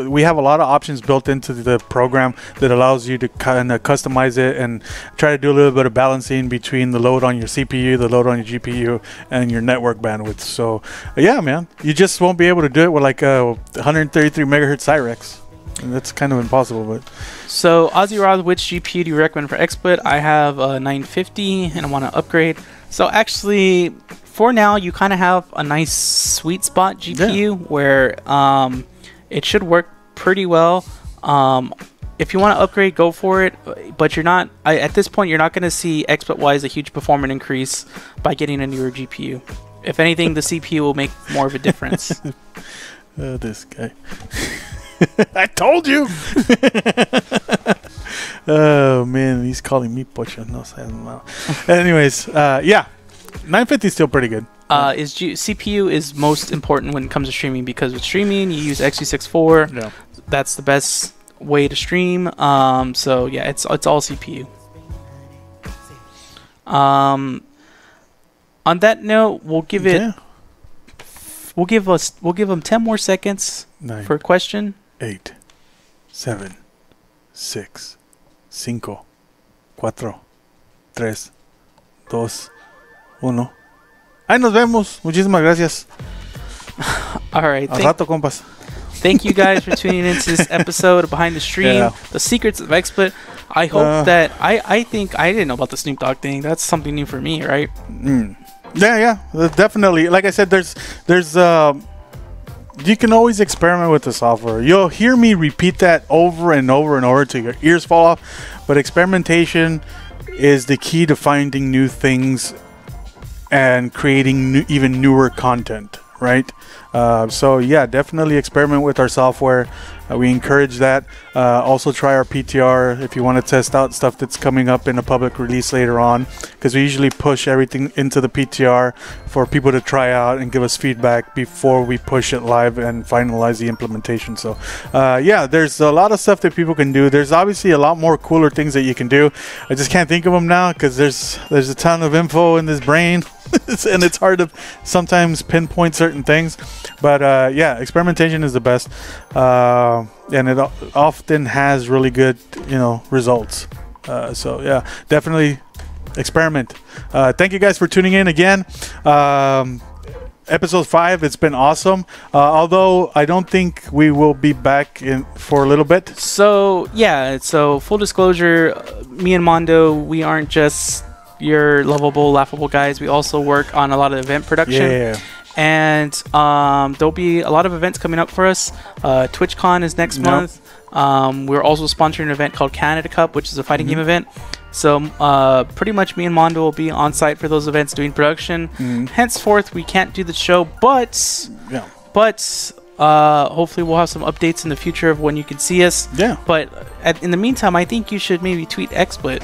we have a lot of options built into the program that allows you to kind of customize it and try to do a little bit of balancing between the load on your CPU, the load on your GPU, and your network bandwidth. So yeah, man, you just won't be able to do it with like a 133 megahertz Cyrex. And that's kind of impossible, but. So, Ozzy Roth, which GPU do you recommend for XSplit? I have a 950 and I want to upgrade. So, actually, for now, you kind of have a nice sweet spot GPU where it should work pretty well. If you want to upgrade, go for it. But you're not, at this point, you're not going to see XSplit-wise a huge performance increase by getting a newer GPU. If anything, the CPU will make more of a difference. This guy. I told you. Oh man, he's calling me pocho. No, anyways, yeah, 950 is still pretty good. CPU is most important when it comes to streaming, because with streaming you use X264. Yeah, that's the best way to stream. So yeah, it's all CPU. On that note, we'll give it. Yeah. We'll give them 10 more seconds 9, for a question. 8, 7, 6, 5, 4, 3, 2, 1. Ahí nos vemos. Muchísimas gracias. All right. Al rato, compas. Thank you guys for tuning into this episode of Behind the Stream, The Secrets of XSplit. I hope that I think I didn't know about the Snoop Dogg thing. That's something new for me, right? Yeah, definitely. Like I said, there's you can always experiment with the software. You'll hear me repeat that over and over and over till your ears fall off. But experimentation is the key to finding new things and creating even newer content, right? So yeah, definitely experiment with our software. We encourage that. Also try our PTR if you want to test out stuff that's coming up in a public release later on, because we usually push everything into the PTR for people to try out and give us feedback before we push it live and finalize the implementation. So yeah, there's a lot of stuff that people can do. There's obviously a lot more cooler things that you can do. I just can't think of them now because there's a ton of info in this brain. And it's hard to sometimes pinpoint certain things, but yeah, experimentation is the best, and it often has really good, results. So yeah, definitely experiment. Thank you guys for tuning in again. Episode 5, it's been awesome. Although I don't think we will be back in for a little bit. So yeah, so full disclosure, me and Mondo, we aren't just your lovable, laughable guys. We also work on a lot of event production. Yeah. And there'll be a lot of events coming up for us. TwitchCon is next month. We're also sponsoring an event called Canada Cup, which is a fighting game event. So pretty much me and Mondo will be on site for those events doing production. Henceforth, we can't do the show, but hopefully we'll have some updates in the future of when you can see us. Yeah. But in the meantime, I think you should maybe tweet XSplit,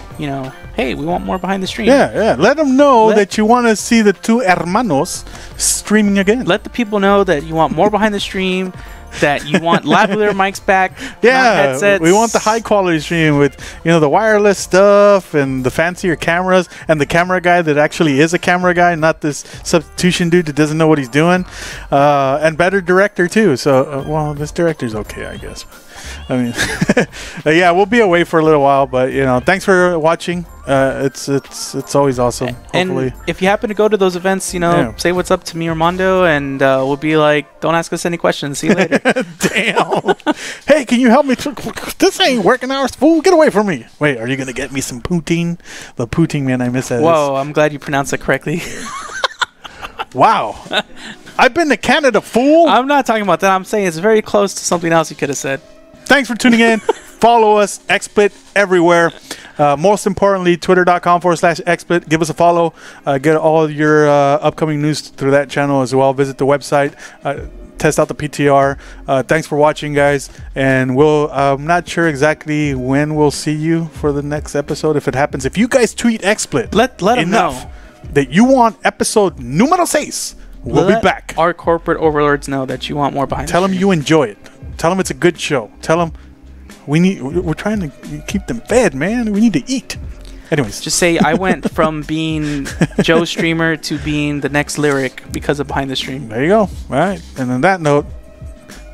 hey, we want more behind the stream. Yeah. Let them know that you want to see the two hermanos streaming again. Let the people know that you want more behind the stream, that you want lavalier mics back. Yeah, headsets. we want the high quality stream with the wireless stuff and the fancier cameras and the camera guy that actually is a camera guy, not this substitution dude that doesn't know what he's doing, and better director too. So well, this director's okay, I guess. I mean, yeah, we'll be away for a little while, but thanks for watching. It's always awesome. Hopefully. And if you happen to go to those events, say what's up to me or Mondo, and we'll be like, don't ask us any questions. See you later. Damn. Hey, can you help me? This ain't working hours, fool. Get away from me. Wait, are you gonna get me some poutine? The poutine, man, I miss that. Whoa, I'm glad you pronounced it correctly. Wow. I've been to Canada, fool. I'm not talking about that. I'm saying it's very close to something else you could have said. Thanks for tuning in. Follow us, XSplit, everywhere. Most importantly, twitter.com/XSplit. Give us a follow. Get all your upcoming news through that channel as well. Visit the website. Test out the PTR. Thanks for watching, guys. And I'm not sure exactly when we'll see you for the next episode. If it happens, if you guys tweet XSplit let them know that you want episode numero 6, we'll be back. Our corporate overlords know that you want more behind. Tell them you enjoy it. Tell them it's a good show. Tell them we're trying to keep them fed, man. We need to eat. Anyways, just say I went from being Joe Streamer to being the next lyric because of behind the stream. There you go. All right. And on that note,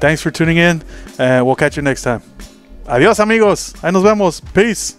thanks for tuning in, and we'll catch you next time. Adiós, amigos. Ahí nos vemos. Peace.